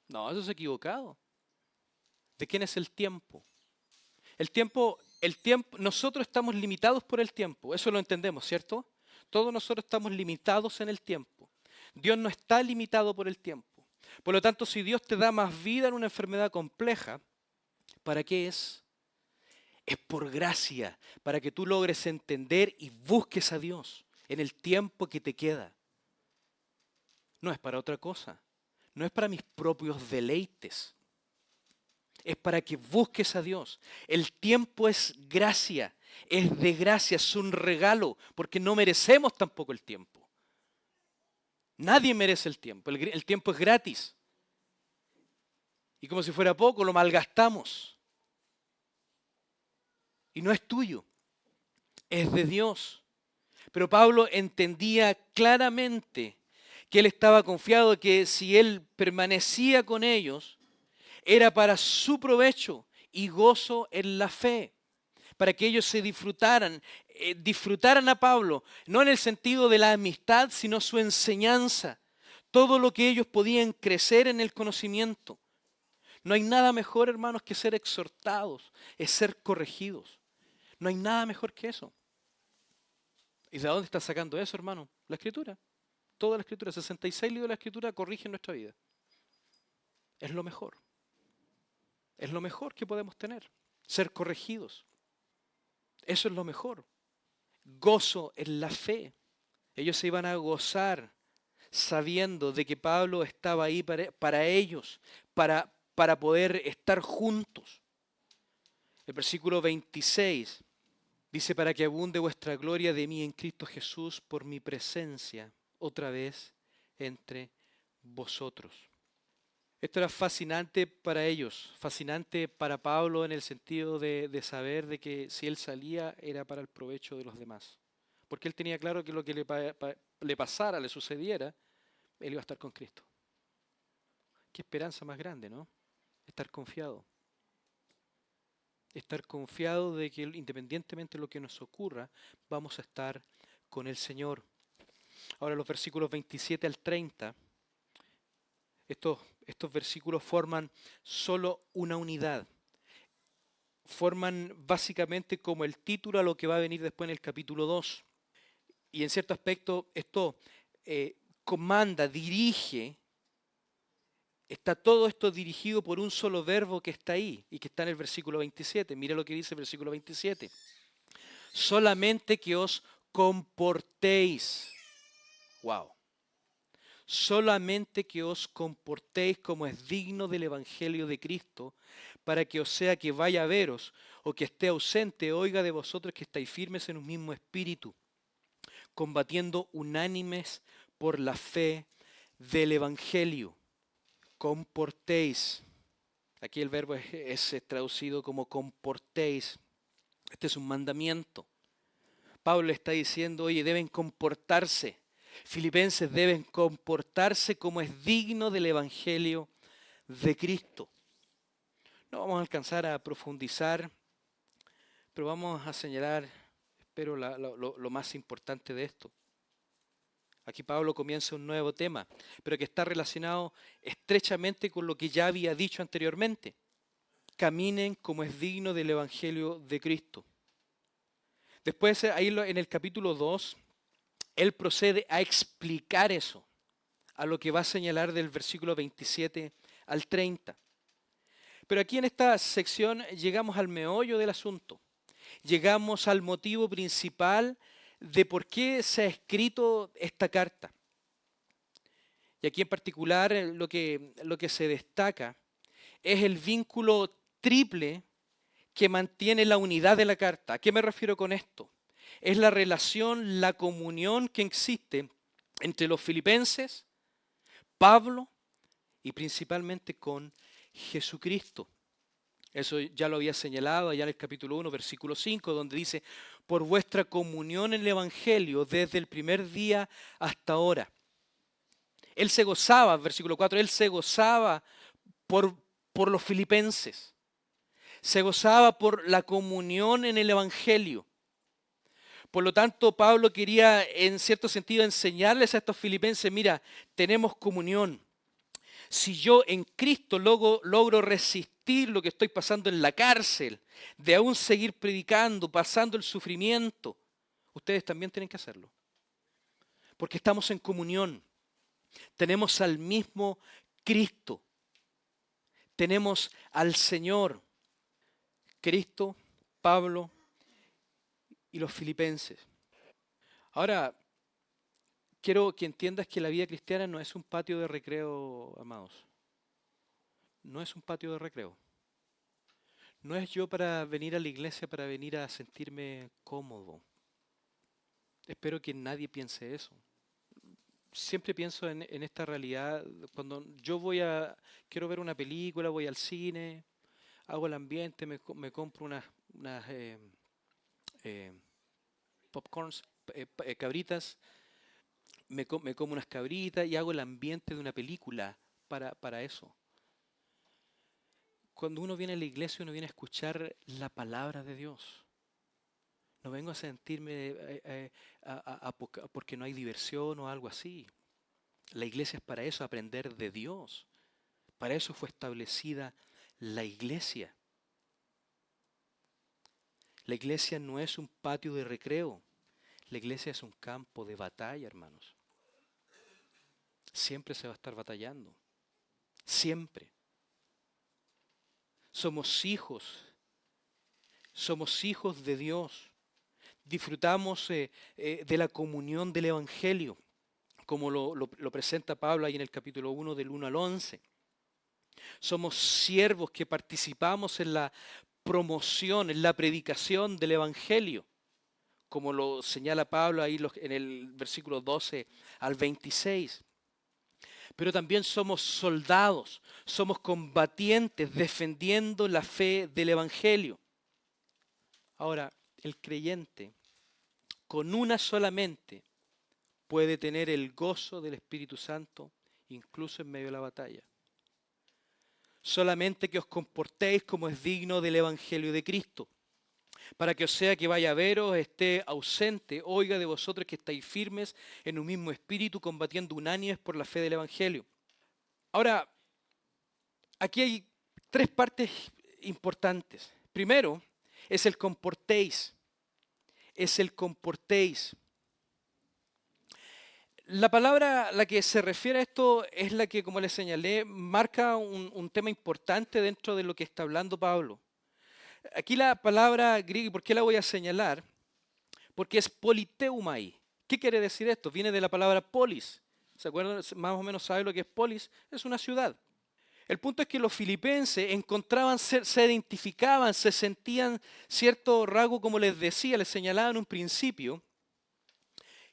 [SPEAKER 1] No, eso es equivocado. ¿De quién es el tiempo? Nosotros estamos limitados por el tiempo. Eso lo entendemos, ¿cierto? Todos nosotros estamos limitados en el tiempo. Dios no está limitado por el tiempo. Por lo tanto, si Dios te da más vida en una enfermedad compleja, ¿para qué es? Es por gracia, para que tú logres entender y busques a Dios en el tiempo que te queda. No es para otra cosa. No es para mis propios deleites. Es para que busques a Dios. El tiempo es gracia, es de gracia, es un regalo, porque no merecemos tampoco el tiempo. Nadie merece el tiempo. El tiempo es gratis. Y como si fuera poco, lo malgastamos. Y no es tuyo, es de Dios. Pero Pablo entendía claramente que él estaba confiado de que si él permanecía con ellos, era para su provecho y gozo en la fe, para que ellos se disfrutaran a Pablo, no en el sentido de la amistad, sino su enseñanza, todo lo que ellos podían crecer en el conocimiento. No hay nada mejor, hermanos, que ser exhortados, es ser corregidos. No hay nada mejor que eso. ¿Y de dónde está sacando eso, hermano? La Escritura. Toda la Escritura, 66 libros de la Escritura corrigen nuestra vida. Es lo mejor. Es lo mejor que podemos tener. Ser corregidos. Eso es lo mejor. Gozo en la fe. Ellos se iban a gozar sabiendo de que Pablo estaba ahí para ellos, para poder estar juntos. El versículo 26 dice, para que abunde vuestra gloria de mí en Cristo Jesús por mi presencia otra vez entre vosotros. Esto era fascinante para ellos, fascinante para Pablo en el sentido de saber de que si él salía era para el provecho de los demás. Porque él tenía claro que lo que le pasara, le sucediera, él iba a estar con Cristo. Qué esperanza más grande, ¿no? Estar confiado. Estar confiado de que independientemente de lo que nos ocurra, vamos a estar con el Señor. Ahora los versículos 27 al 30, estos versículos forman solo una unidad. Forman básicamente como el título a lo que va a venir después en el capítulo 2. Y en cierto aspecto esto comanda, dirige. Está todo esto dirigido por un solo verbo que está ahí y que está en el versículo 27. Mira lo que dice el versículo 27. Solamente que os comportéis. Wow. Solamente que os comportéis como es digno del Evangelio de Cristo, para que os sea que vaya a veros o que esté ausente, oiga de vosotros que estáis firmes en un mismo espíritu, combatiendo unánimes por la fe del Evangelio. Comportéis. Aquí el verbo es traducido como comportéis. Este es un mandamiento. Pablo está diciendo, oye, deben comportarse. Filipenses deben comportarse como es digno del Evangelio de Cristo. No vamos a alcanzar a profundizar, pero vamos a señalar, espero, lo más importante de esto. Aquí Pablo comienza un nuevo tema, pero que está relacionado estrechamente con lo que ya había dicho anteriormente. Caminen como es digno del Evangelio de Cristo. Después, ahí en el capítulo 2, él procede a explicar eso, a lo que va a señalar del versículo 27 al 30. Pero aquí en esta sección llegamos al meollo del asunto. Llegamos al motivo principal de por qué se ha escrito esta carta. Y aquí en particular lo que se destaca es el vínculo triple que mantiene la unidad de la carta. ¿A qué me refiero con esto? Es la relación, la comunión que existe entre los filipenses, Pablo y principalmente con Jesucristo. Eso ya lo había señalado allá en el capítulo 1, versículo 5, donde dice, por vuestra comunión en el Evangelio desde el primer día hasta ahora. Él se gozaba, versículo 4, él se gozaba por los filipenses. Se gozaba por la comunión en el Evangelio. Por lo tanto, Pablo quería en cierto sentido enseñarles a estos filipenses, mira, tenemos comunión. Si yo en Cristo logro resistir lo que estoy pasando en la cárcel, de aún seguir predicando, pasando el sufrimiento, ustedes también tienen que hacerlo. Porque estamos en comunión. Tenemos al mismo Cristo. Tenemos al Señor. Cristo, Pablo y los filipenses. Ahora, quiero que entiendas que la vida cristiana no es un patio de recreo, amados. No es un patio de recreo. No es yo para venir a la iglesia, para venir a sentirme cómodo. Espero que nadie piense eso. Siempre pienso en esta realidad. Cuando yo quiero ver una película, voy al cine, hago el ambiente, me compro unas eh, popcorns, cabritas, me como unas cabritas y hago el ambiente de una película para eso. Cuando uno viene a la iglesia, uno viene a escuchar la palabra de Dios. No vengo a sentirme porque no hay diversión o algo así. La iglesia es para eso, aprender de Dios. Para eso fue establecida la iglesia. La iglesia no es un patio de recreo. La iglesia es un campo de batalla, hermanos. Siempre se va a estar batallando. Siempre. Somos hijos. Somos hijos de Dios. Disfrutamos de la comunión del Evangelio, como lo presenta Pablo ahí en el capítulo 1 del 1 al 11. Somos siervos que participamos en la promoción, en la predicación del Evangelio, como lo señala Pablo ahí en el versículo 12 al 26. Pero también somos soldados, somos combatientes defendiendo la fe del Evangelio. Ahora, el creyente con una sola mente puede tener el gozo del Espíritu Santo incluso en medio de la batalla. Solamente que os comportéis como es digno del Evangelio de Cristo, para que os sea que vaya a veros, esté ausente, oiga de vosotros que estáis firmes en un mismo espíritu, combatiendo unánimes por la fe del Evangelio. Ahora, aquí hay tres partes importantes. Primero, es el comportéis. Es el comportéis. La palabra a la que se refiere a esto es la que, como les señalé, marca un tema importante dentro de lo que está hablando Pablo. Aquí la palabra griega, ¿y por qué la voy a señalar? Porque es politeumai. ¿Qué quiere decir esto? Viene de la palabra polis. ¿Se acuerdan? Más o menos saben lo que es polis. Es una ciudad. El punto es que los filipenses se identificaban, se sentían cierto rasgo, como les decía, les señalaba en un principio,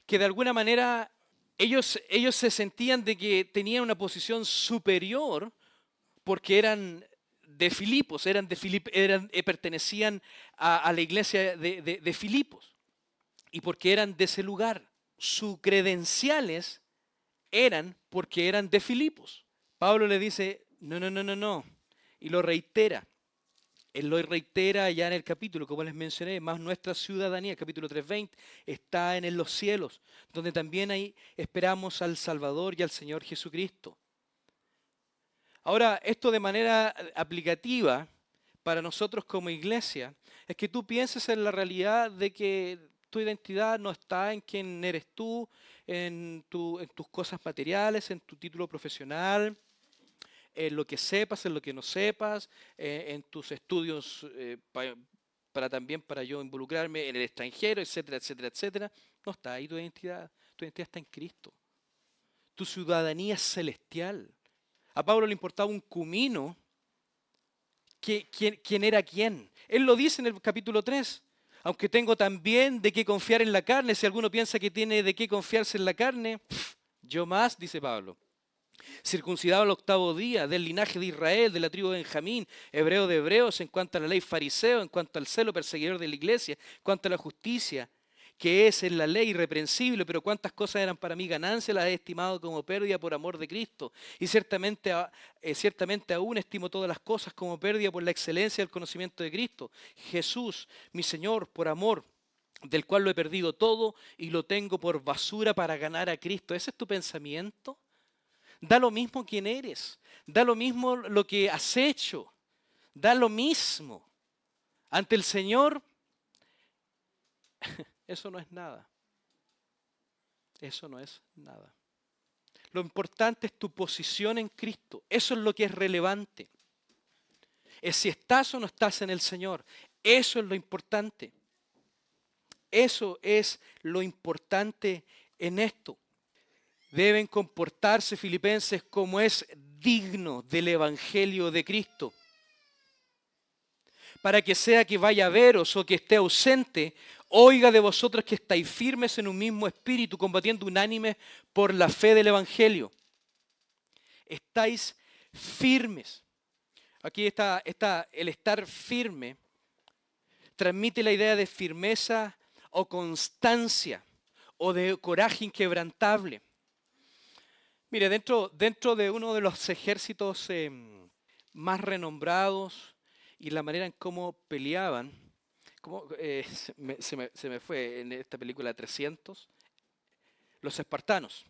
[SPEAKER 1] que de alguna manera ellos se sentían de que tenían una posición superior porque eran de Filipos, pertenecían a la iglesia de Filipos y porque eran de ese lugar. Sus credenciales eran porque eran de Filipos. Pablo le dice, no, y lo reitera. Él lo reitera ya en el capítulo, como les mencioné, más nuestra ciudadanía, capítulo 3:20, está en los cielos, donde también ahí esperamos al Salvador y al Señor Jesucristo. Ahora, esto de manera aplicativa para nosotros como iglesia, es que tú pienses en la realidad de que tu identidad no está en quién eres tú, en tus cosas materiales, en tu título profesional, en lo que sepas, en lo que no sepas, en tus estudios para yo involucrarme en el extranjero, etcétera, etcétera, etcétera. No está ahí tu identidad está en Cristo. Tu ciudadanía es celestial. A Pablo le importaba un cumino quién era quién. Él lo dice en el capítulo 3. Aunque tengo también de qué confiar en la carne, si alguno piensa que tiene de qué confiarse en la carne, yo más, dice Pablo. Circuncidado al 8º día, del linaje de Israel, de la tribu de Benjamín, hebreo de hebreos, en cuanto a la ley fariseo, en cuanto al celo perseguidor de la iglesia, en cuanto a la justicia, que es en la ley irreprensible, pero cuántas cosas eran para mí ganancia, las he estimado como pérdida por amor de Cristo. Y ciertamente aún estimo todas las cosas como pérdida por la excelencia del conocimiento de Cristo. Jesús, mi Señor, por amor, del cual lo he perdido todo y lo tengo por basura para ganar a Cristo. ¿Ese es tu pensamiento? Da lo mismo quién eres, da lo mismo lo que has hecho, da lo mismo. Ante el Señor, eso no es nada. Eso no es nada. Lo importante es tu posición en Cristo. Eso es lo que es relevante. Es si estás o no estás en el Señor. Eso es lo importante. Eso es lo importante en esto. Deben comportarse, filipenses, como es digno del Evangelio de Cristo. Para que sea que vaya a veros o que esté ausente, oiga de vosotros que estáis firmes en un mismo espíritu, combatiendo unánimes por la fe del Evangelio. Estáis firmes. Aquí está el estar firme, transmite la idea de firmeza o constancia o de coraje inquebrantable. Mire, dentro de uno de los ejércitos más renombrados y la manera en cómo peleaban, se me fue en esta película 300, los espartanos.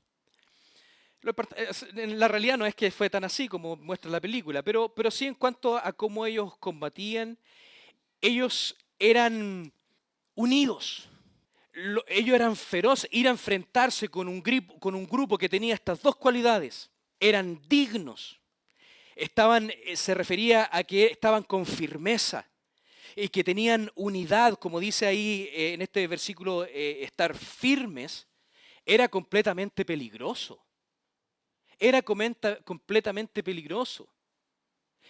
[SPEAKER 1] En la realidad no es que fue tan así como muestra la película, pero sí en cuanto a cómo ellos combatían, ellos eran unidos. Ellos eran feroces, ir a enfrentarse con un grupo que tenía estas dos cualidades. Eran dignos. Se refería a que estaban con firmeza y que tenían unidad, como dice ahí en este versículo, estar firmes, era completamente peligroso. Era completamente peligroso.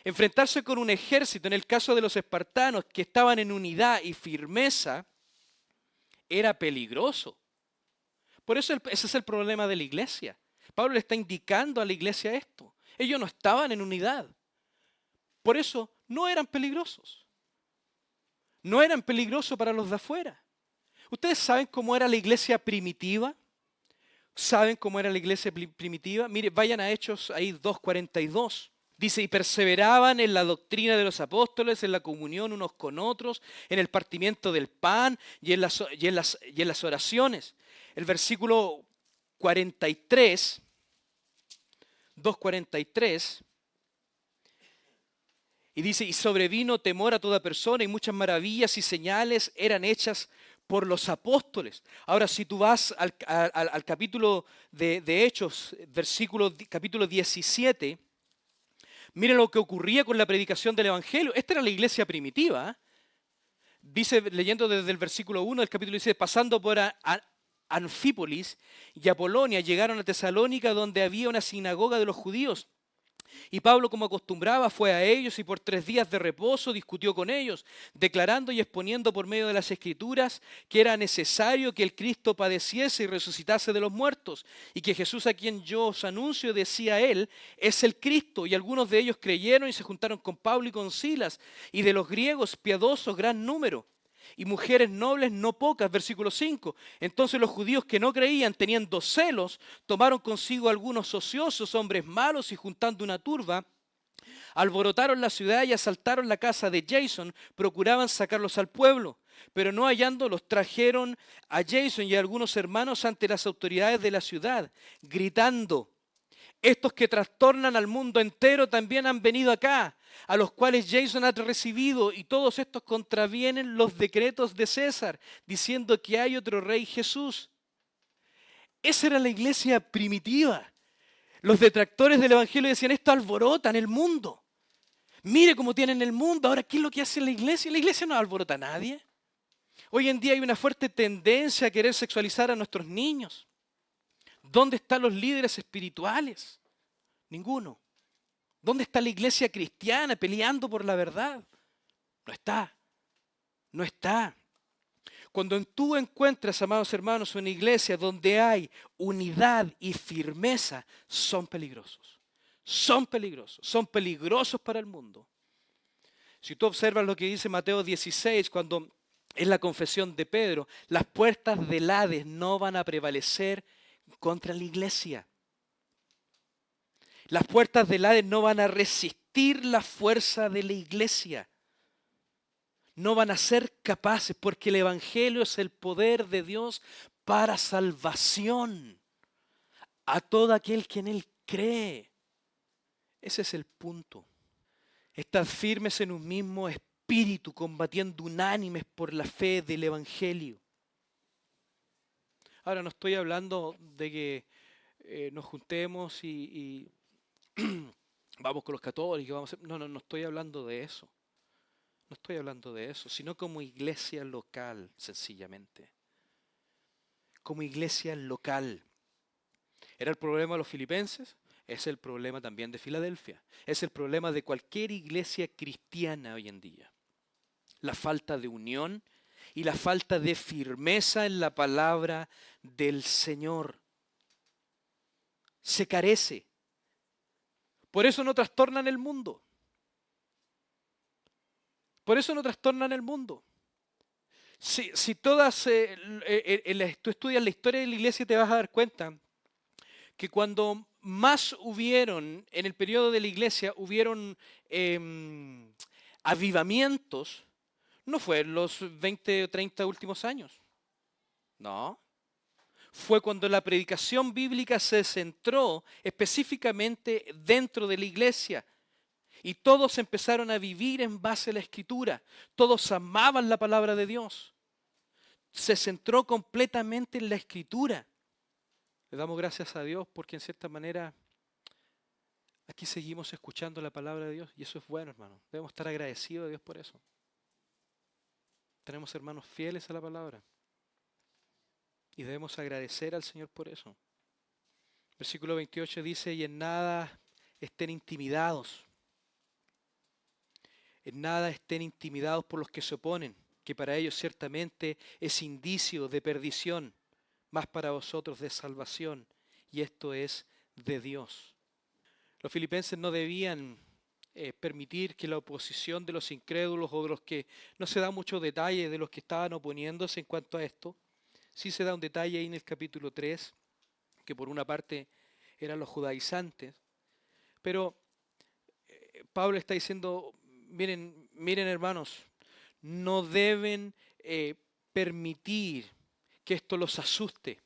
[SPEAKER 1] Enfrentarse con un ejército, en el caso de los espartanos, que estaban en unidad y firmeza, era peligroso. Por eso ese es el problema de la iglesia. Pablo le está indicando a la iglesia esto. Ellos no estaban en unidad. Por eso no eran peligrosos. No eran peligrosos para los de afuera. ¿Ustedes saben cómo era la iglesia primitiva? ¿Saben cómo era la iglesia primitiva? Mire, vayan a Hechos ahí 2:42. Dice, y perseveraban en la doctrina de los apóstoles, en la comunión unos con otros, en el partimiento del pan y en las oraciones. El versículo 43, 2:43, y dice, y sobrevino temor a toda persona y muchas maravillas y señales eran hechas por los apóstoles. Ahora, si tú vas al capítulo de Hechos, capítulo 17, miren lo que ocurría con la predicación del Evangelio. Esta era la iglesia primitiva. Dice, leyendo desde el versículo 1 del capítulo 17, pasando por Anfípolis y Apolonia, llegaron a Tesalónica, donde había una sinagoga de los judíos. Y Pablo, como acostumbraba, fue a ellos y por 3 días de reposo discutió con ellos, declarando y exponiendo por medio de las Escrituras que era necesario que el Cristo padeciese y resucitase de los muertos, y que Jesús, a quien yo os anuncio, decía él, es el Cristo. Y algunos de ellos creyeron y se juntaron con Pablo y con Silas, y de los griegos piadosos gran número, y mujeres nobles no pocas, versículo 5. Entonces los judíos que no creían, teniendo celos, tomaron consigo algunos ociosos, hombres malos, y juntando una turba, alborotaron la ciudad y asaltaron la casa de Jason, procuraban sacarlos al pueblo. Pero no hallándolos, trajeron a Jason y a algunos hermanos ante las autoridades de la ciudad, gritando, estos que trastornan al mundo entero también han venido acá, a los cuales Jason ha recibido, y todos estos contravienen los decretos de César, diciendo que hay otro rey, Jesús. Esa era la iglesia primitiva. Los detractores del Evangelio decían, esto alborota en el mundo. Mire cómo tienen el mundo. Ahora, ¿qué es lo que hace la iglesia? La iglesia no alborota a nadie. Hoy en día hay una fuerte tendencia a querer sexualizar a nuestros niños. ¿Dónde están los líderes espirituales? Ninguno. ¿Dónde está la iglesia cristiana peleando por la verdad? No está. No está. Cuando tú encuentras, amados hermanos, una iglesia donde hay unidad y firmeza, son peligrosos. Son peligrosos. Son peligrosos para el mundo. Si tú observas lo que dice Mateo 16, cuando es la confesión de Pedro, las puertas del Hades no van a prevalecer contra la iglesia. Las puertas del Hades no van a resistir la fuerza de la iglesia. No van a ser capaces porque el Evangelio es el poder de Dios para salvación a todo aquel que en Él cree. Ese es el punto. Estad firmes en un mismo espíritu, combatiendo unánimes por la fe del Evangelio. Ahora no estoy hablando de que nos juntemos y vamos con los católicos, no estoy hablando de eso. No estoy hablando de eso, sino como iglesia local, sencillamente. Como iglesia local. ¿Era el problema de los filipenses? Es el problema también de Filadelfia. Es el problema de cualquier iglesia cristiana hoy en día. La falta de unión y la falta de firmeza en la palabra del Señor. Se carece. Por eso no trastornan el mundo. Por eso no trastornan el mundo. Si todas, tú estudias la historia de la iglesia, te vas a dar cuenta que cuando más hubieron, en el periodo de la iglesia, hubieron avivamientos, no fue en los 20 o 30 últimos años. No. Fue cuando la predicación bíblica se centró específicamente dentro de la iglesia. Y todos empezaron a vivir en base a la Escritura. Todos amaban la palabra de Dios. Se centró completamente en la Escritura. Le damos gracias a Dios porque en cierta manera aquí seguimos escuchando la palabra de Dios y eso es bueno, hermano. Debemos estar agradecidos a Dios por eso. Tenemos hermanos fieles a la palabra y debemos agradecer al Señor por eso. Versículo 28 dice, y en nada estén intimidados. En nada estén intimidados por los que se oponen, que para ellos ciertamente es indicio de perdición, más para vosotros de salvación, y esto es de Dios. Los filipenses no debían permitir que la oposición de los incrédulos o de los que no se da mucho detalle de los que estaban oponiéndose en cuanto a esto. Sí se da un detalle ahí en el capítulo 3, que por una parte eran los judaizantes, pero Pablo está diciendo, miren hermanos, no deben permitir que esto los asuste.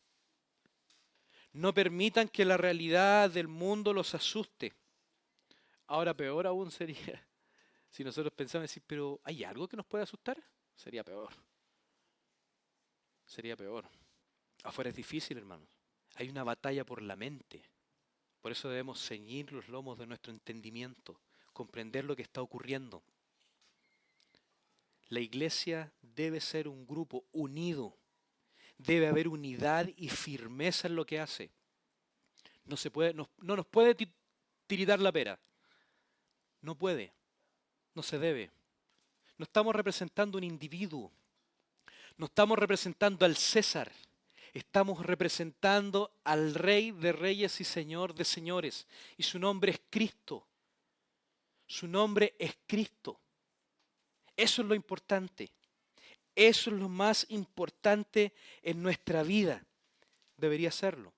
[SPEAKER 1] No permitan que la realidad del mundo los asuste. Ahora peor aún sería si nosotros pensamos decir, pero ¿hay algo que nos puede asustar? Sería peor. Sería peor. Afuera es difícil, hermanos. Hay una batalla por la mente. Por eso debemos ceñir los lomos de nuestro entendimiento, comprender lo que está ocurriendo. La iglesia debe ser un grupo unido. Debe haber unidad y firmeza en lo que hace. No nos puede tiritar la pera. No puede. No se debe. No estamos representando un individuo. No estamos representando al César. Estamos representando al Rey de Reyes y Señor de Señores. Y su nombre es Cristo. Su nombre es Cristo. Eso es lo importante. Eso es lo más importante en nuestra vida. Debería serlo.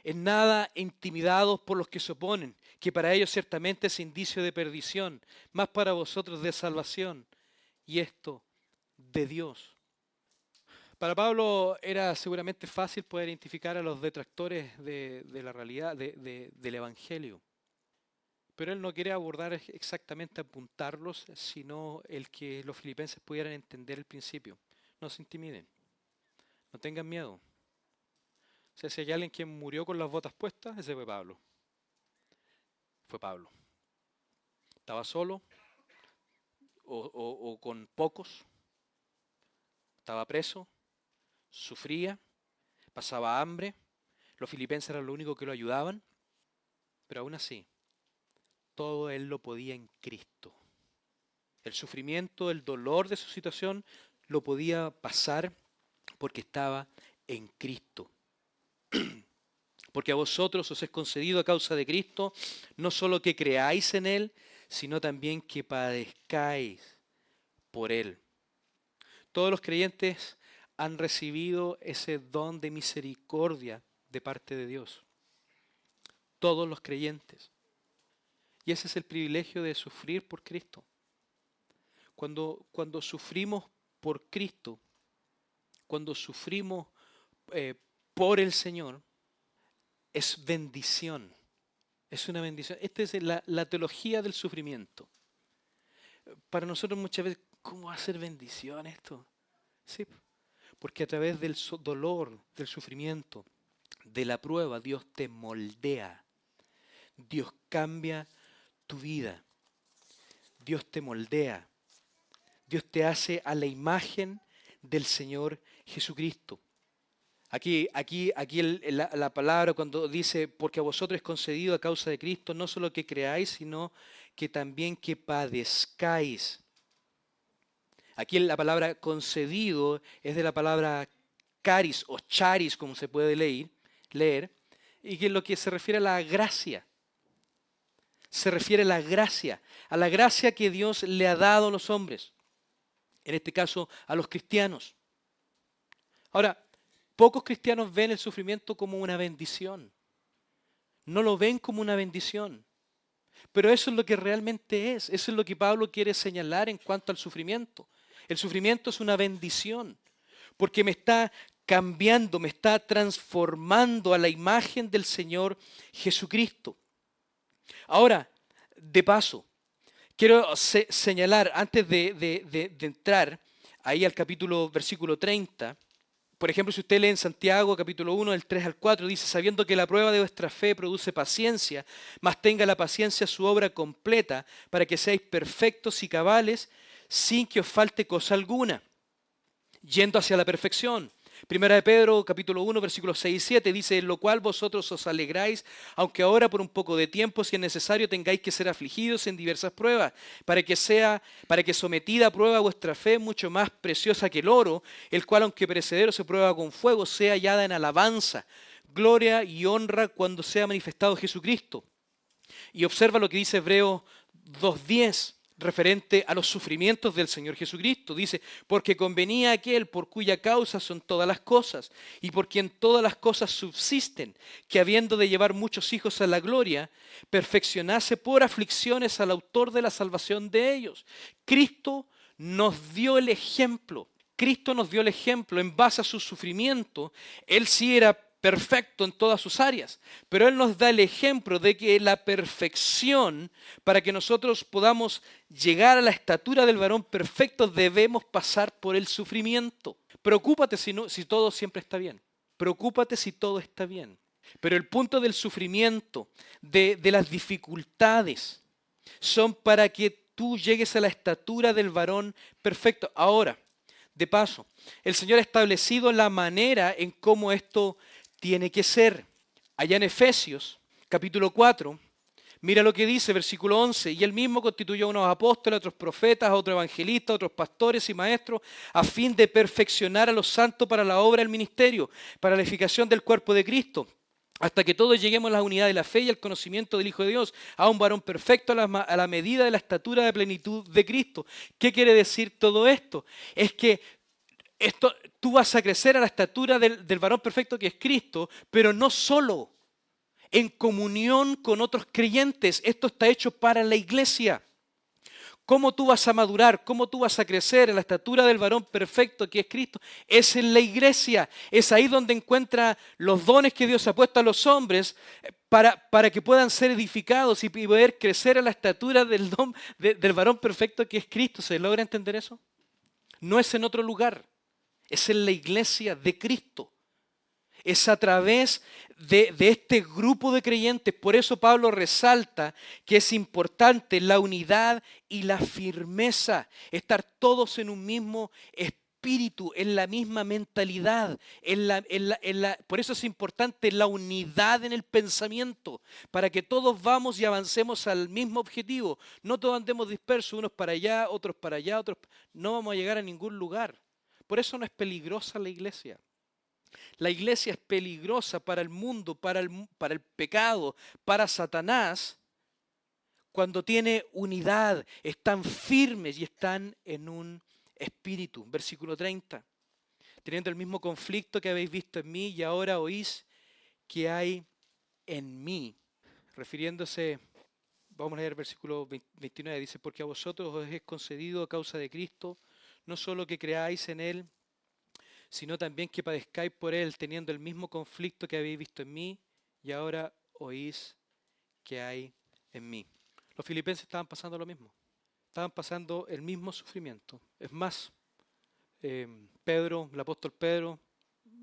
[SPEAKER 1] En nada intimidados por los que se oponen, que para ellos ciertamente es indicio de perdición, más para vosotros de salvación. Y esto de Dios. Para Pablo era seguramente fácil poder identificar a los detractores de la realidad del Evangelio. Pero él no quiere abordar exactamente apuntarlos, sino el que los filipenses pudieran entender el principio. No se intimiden, no tengan miedo. O sea, si hay alguien que murió con las botas puestas, ese fue Pablo. Fue Pablo. Estaba solo o con pocos, estaba preso, sufría, pasaba hambre, los filipenses eran lo único que lo ayudaban, pero aún así, todo él lo podía en Cristo. El sufrimiento, el dolor de su situación lo podía pasar porque estaba en Cristo. Porque a vosotros os es concedido a causa de Cristo, no solo que creáis en Él, sino también que padezcáis por Él. Todos los creyentes han recibido ese don de misericordia de parte de Dios. Todos los creyentes. Y ese es el privilegio de sufrir por Cristo. Cuando sufrimos por Cristo, cuando sufrimos por el Señor, es bendición. Es una bendición. Esta es la teología del sufrimiento. Para nosotros muchas veces, ¿cómo va a ser bendición esto? Sí, porque a través del dolor, del sufrimiento, de la prueba, Dios te moldea. Dios cambia tu vida. Dios te moldea. Dios te hace a la imagen del Señor Jesucristo. La palabra cuando dice, porque a vosotros es concedido a causa de Cristo, no solo que creáis, sino que también que padezcáis. Aquí la palabra concedido es de la palabra caris o charis, como se puede leer, y que es lo que se refiere a la gracia. Se refiere a la gracia que Dios le ha dado a los hombres, en este caso a los cristianos. Ahora, pocos cristianos ven el sufrimiento como una bendición. No lo ven como una bendición. Pero eso es lo que realmente es. Eso es lo que Pablo quiere señalar en cuanto al sufrimiento. El sufrimiento es una bendición porque me está cambiando, me está transformando a la imagen del Señor Jesucristo. Ahora, de paso, quiero señalar, antes de entrar ahí al versículo 30, por ejemplo, si usted lee en Santiago capítulo 1, del 3 al 4, dice, sabiendo que la prueba de vuestra fe produce paciencia, mas tenga la paciencia su obra completa, para que seáis perfectos y cabales, sin que os falte cosa alguna, yendo hacia la perfección. Primera de Pedro, capítulo 1, versículos 6 y 7, dice, en lo cual vosotros os alegráis, aunque ahora por un poco de tiempo, si es necesario, tengáis que ser afligidos en diversas pruebas, para que sometida a prueba vuestra fe, mucho más preciosa que el oro, el cual aunque perecedero se prueba con fuego, sea hallada en alabanza, gloria y honra cuando sea manifestado Jesucristo. Y observa lo que dice Hebreos 2:10. Referente a los sufrimientos del Señor Jesucristo. Dice, porque convenía aquel por cuya causa son todas las cosas, y por quien todas las cosas subsisten, que habiendo de llevar muchos hijos a la gloria, perfeccionase por aflicciones al autor de la salvación de ellos. Cristo nos dio el ejemplo. Cristo nos dio el ejemplo en base a su sufrimiento. Él sí era perfecto en todas sus áreas, pero Él nos da el ejemplo de que la perfección, para que nosotros podamos llegar a la estatura del varón perfecto, debemos pasar por el sufrimiento. Preocúpate si todo siempre está bien. Preocúpate si todo está bien. Pero el punto del sufrimiento, de las dificultades, son para que tú llegues a la estatura del varón perfecto. Ahora, de paso, el Señor ha establecido la manera en cómo esto tiene que ser. Allá en Efesios, capítulo 4, mira lo que dice, versículo 11, y él mismo constituyó a unos apóstoles, a otros profetas, a otros evangelistas, a otros pastores y maestros, a fin de perfeccionar a los santos para la obra del ministerio, para la edificación del cuerpo de Cristo, hasta que todos lleguemos a la unidad de la fe y al conocimiento del Hijo de Dios, a un varón perfecto a la medida de la estatura de plenitud de Cristo. ¿Qué quiere decir todo esto? Es que tú vas a crecer a la estatura del varón perfecto que es Cristo, pero no solo en comunión con otros creyentes. Esto está hecho para la iglesia. ¿Cómo tú vas a madurar? ¿Cómo tú vas a crecer en la estatura del varón perfecto que es Cristo? Es en la iglesia. Es ahí donde encuentra los dones que Dios ha puesto a los hombres para que puedan ser edificados y poder crecer a la estatura del varón perfecto que es Cristo. ¿Se logra entender eso? No es en otro lugar. Es en la iglesia de Cristo. Es a través de este grupo de creyentes. Por eso Pablo resalta que es importante la unidad y la firmeza. Estar todos en un mismo espíritu, en la misma mentalidad. Por eso es importante la unidad en el pensamiento. Para que todos vamos y avancemos al mismo objetivo. No todos andemos dispersos, unos para allá, otros para allá, otros. No vamos a llegar a ningún lugar. Por eso no es peligrosa la iglesia. La iglesia es peligrosa para el mundo, para el pecado, para Satanás, cuando tiene unidad, están firmes y están en un espíritu. Versículo 30. Teniendo el mismo conflicto que habéis visto en mí y ahora oís que hay en mí. Refiriéndose, vamos a leer el versículo 29, dice, porque a vosotros os es concedido a causa de Cristo, no solo que creáis en Él, sino también que padezcáis por Él, teniendo el mismo conflicto que habéis visto en mí, y ahora oís que hay en mí. Los filipenses estaban pasando lo mismo. Estaban pasando el mismo sufrimiento. Es más, Pedro, el apóstol Pedro,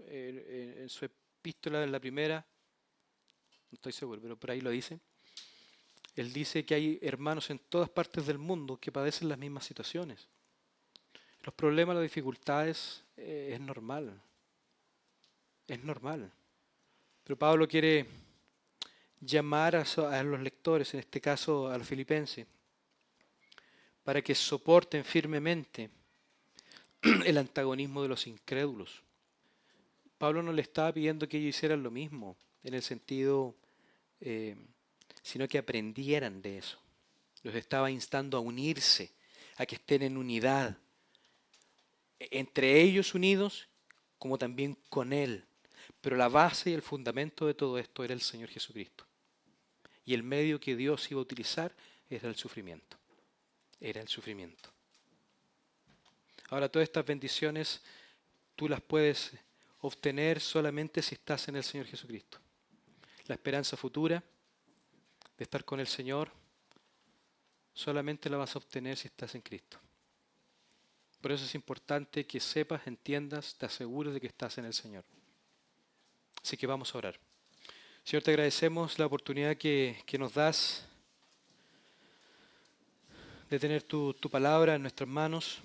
[SPEAKER 1] en su epístola, en la primera, no estoy seguro, pero por ahí lo dice, él dice que hay hermanos en todas partes del mundo que padecen las mismas situaciones. Los problemas, las dificultades, es normal. Es normal. Pero Pablo quiere llamar a los lectores, en este caso a los filipenses, para que soporten firmemente el antagonismo de los incrédulos. Pablo no le estaba pidiendo que ellos hicieran lo mismo, en el sentido, eh, sino que aprendieran de eso. Los estaba instando a unirse, a que estén en unidad, entre ellos unidos, como también con Él. Pero la base y el fundamento de todo esto era el Señor Jesucristo. Y el medio que Dios iba a utilizar era el sufrimiento. Era el sufrimiento. Ahora, todas estas bendiciones tú las puedes obtener solamente si estás en el Señor Jesucristo. La esperanza futura de estar con el Señor solamente la vas a obtener si estás en Cristo. Por eso es importante que sepas, entiendas, te asegures de que estás en el Señor. Así que vamos a orar. Señor, te agradecemos la oportunidad que nos das de tener tu palabra en nuestras manos.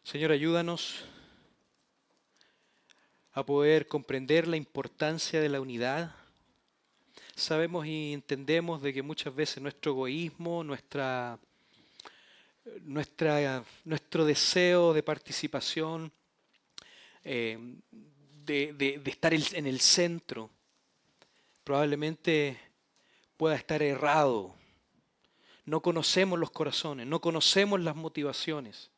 [SPEAKER 1] Señor, ayúdanos a poder comprender la importancia de la unidad. Sabemos y entendemos de que muchas veces nuestro egoísmo, nuestro deseo de participación, de estar en el centro, probablemente pueda estar errado. No conocemos los corazones, no conocemos las motivaciones.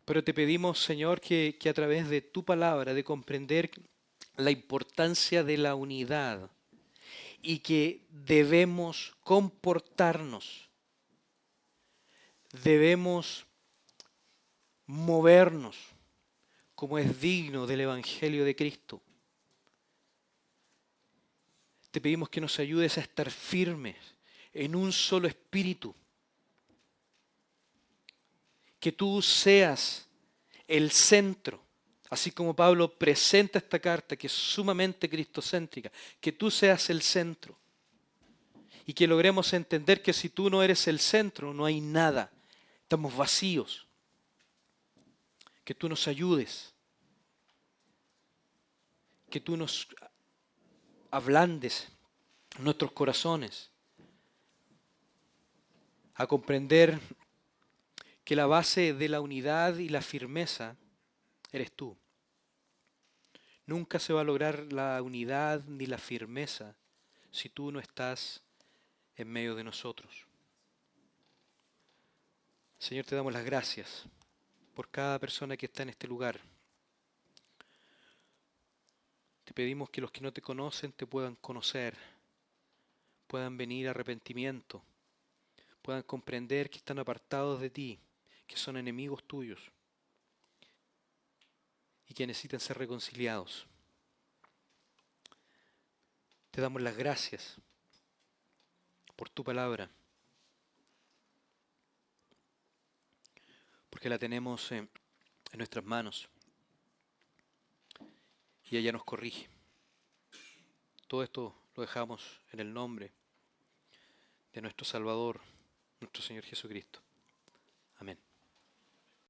[SPEAKER 1] Pero te pedimos, Señor, que a través de tu palabra, de comprender la importancia de la unidad y que debemos comportarnos, debemos movernos como es digno del Evangelio de Cristo. Te pedimos que nos ayudes a estar firmes en un solo espíritu. Que tú seas el centro, así como Pablo presenta esta carta que es sumamente cristocéntrica, que tú seas el centro y que logremos entender que si tú no eres el centro no hay nada, estamos vacíos. Que tú nos ayudes, que tú nos ablandes nuestros corazones a comprender que la base de la unidad y la firmeza eres tú. Nunca se va a lograr la unidad ni la firmeza si tú no estás en medio de nosotros. Señor, te damos las gracias por cada persona que está en este lugar. Te pedimos que los que no te conocen te puedan conocer, puedan venir a arrepentimiento, puedan comprender que están apartados de ti, que son enemigos tuyos y que necesitan ser reconciliados. Te damos las gracias por tu palabra, porque la tenemos en nuestras manos y ella nos corrige. Todo esto lo dejamos en el nombre de nuestro Salvador, nuestro Señor Jesucristo.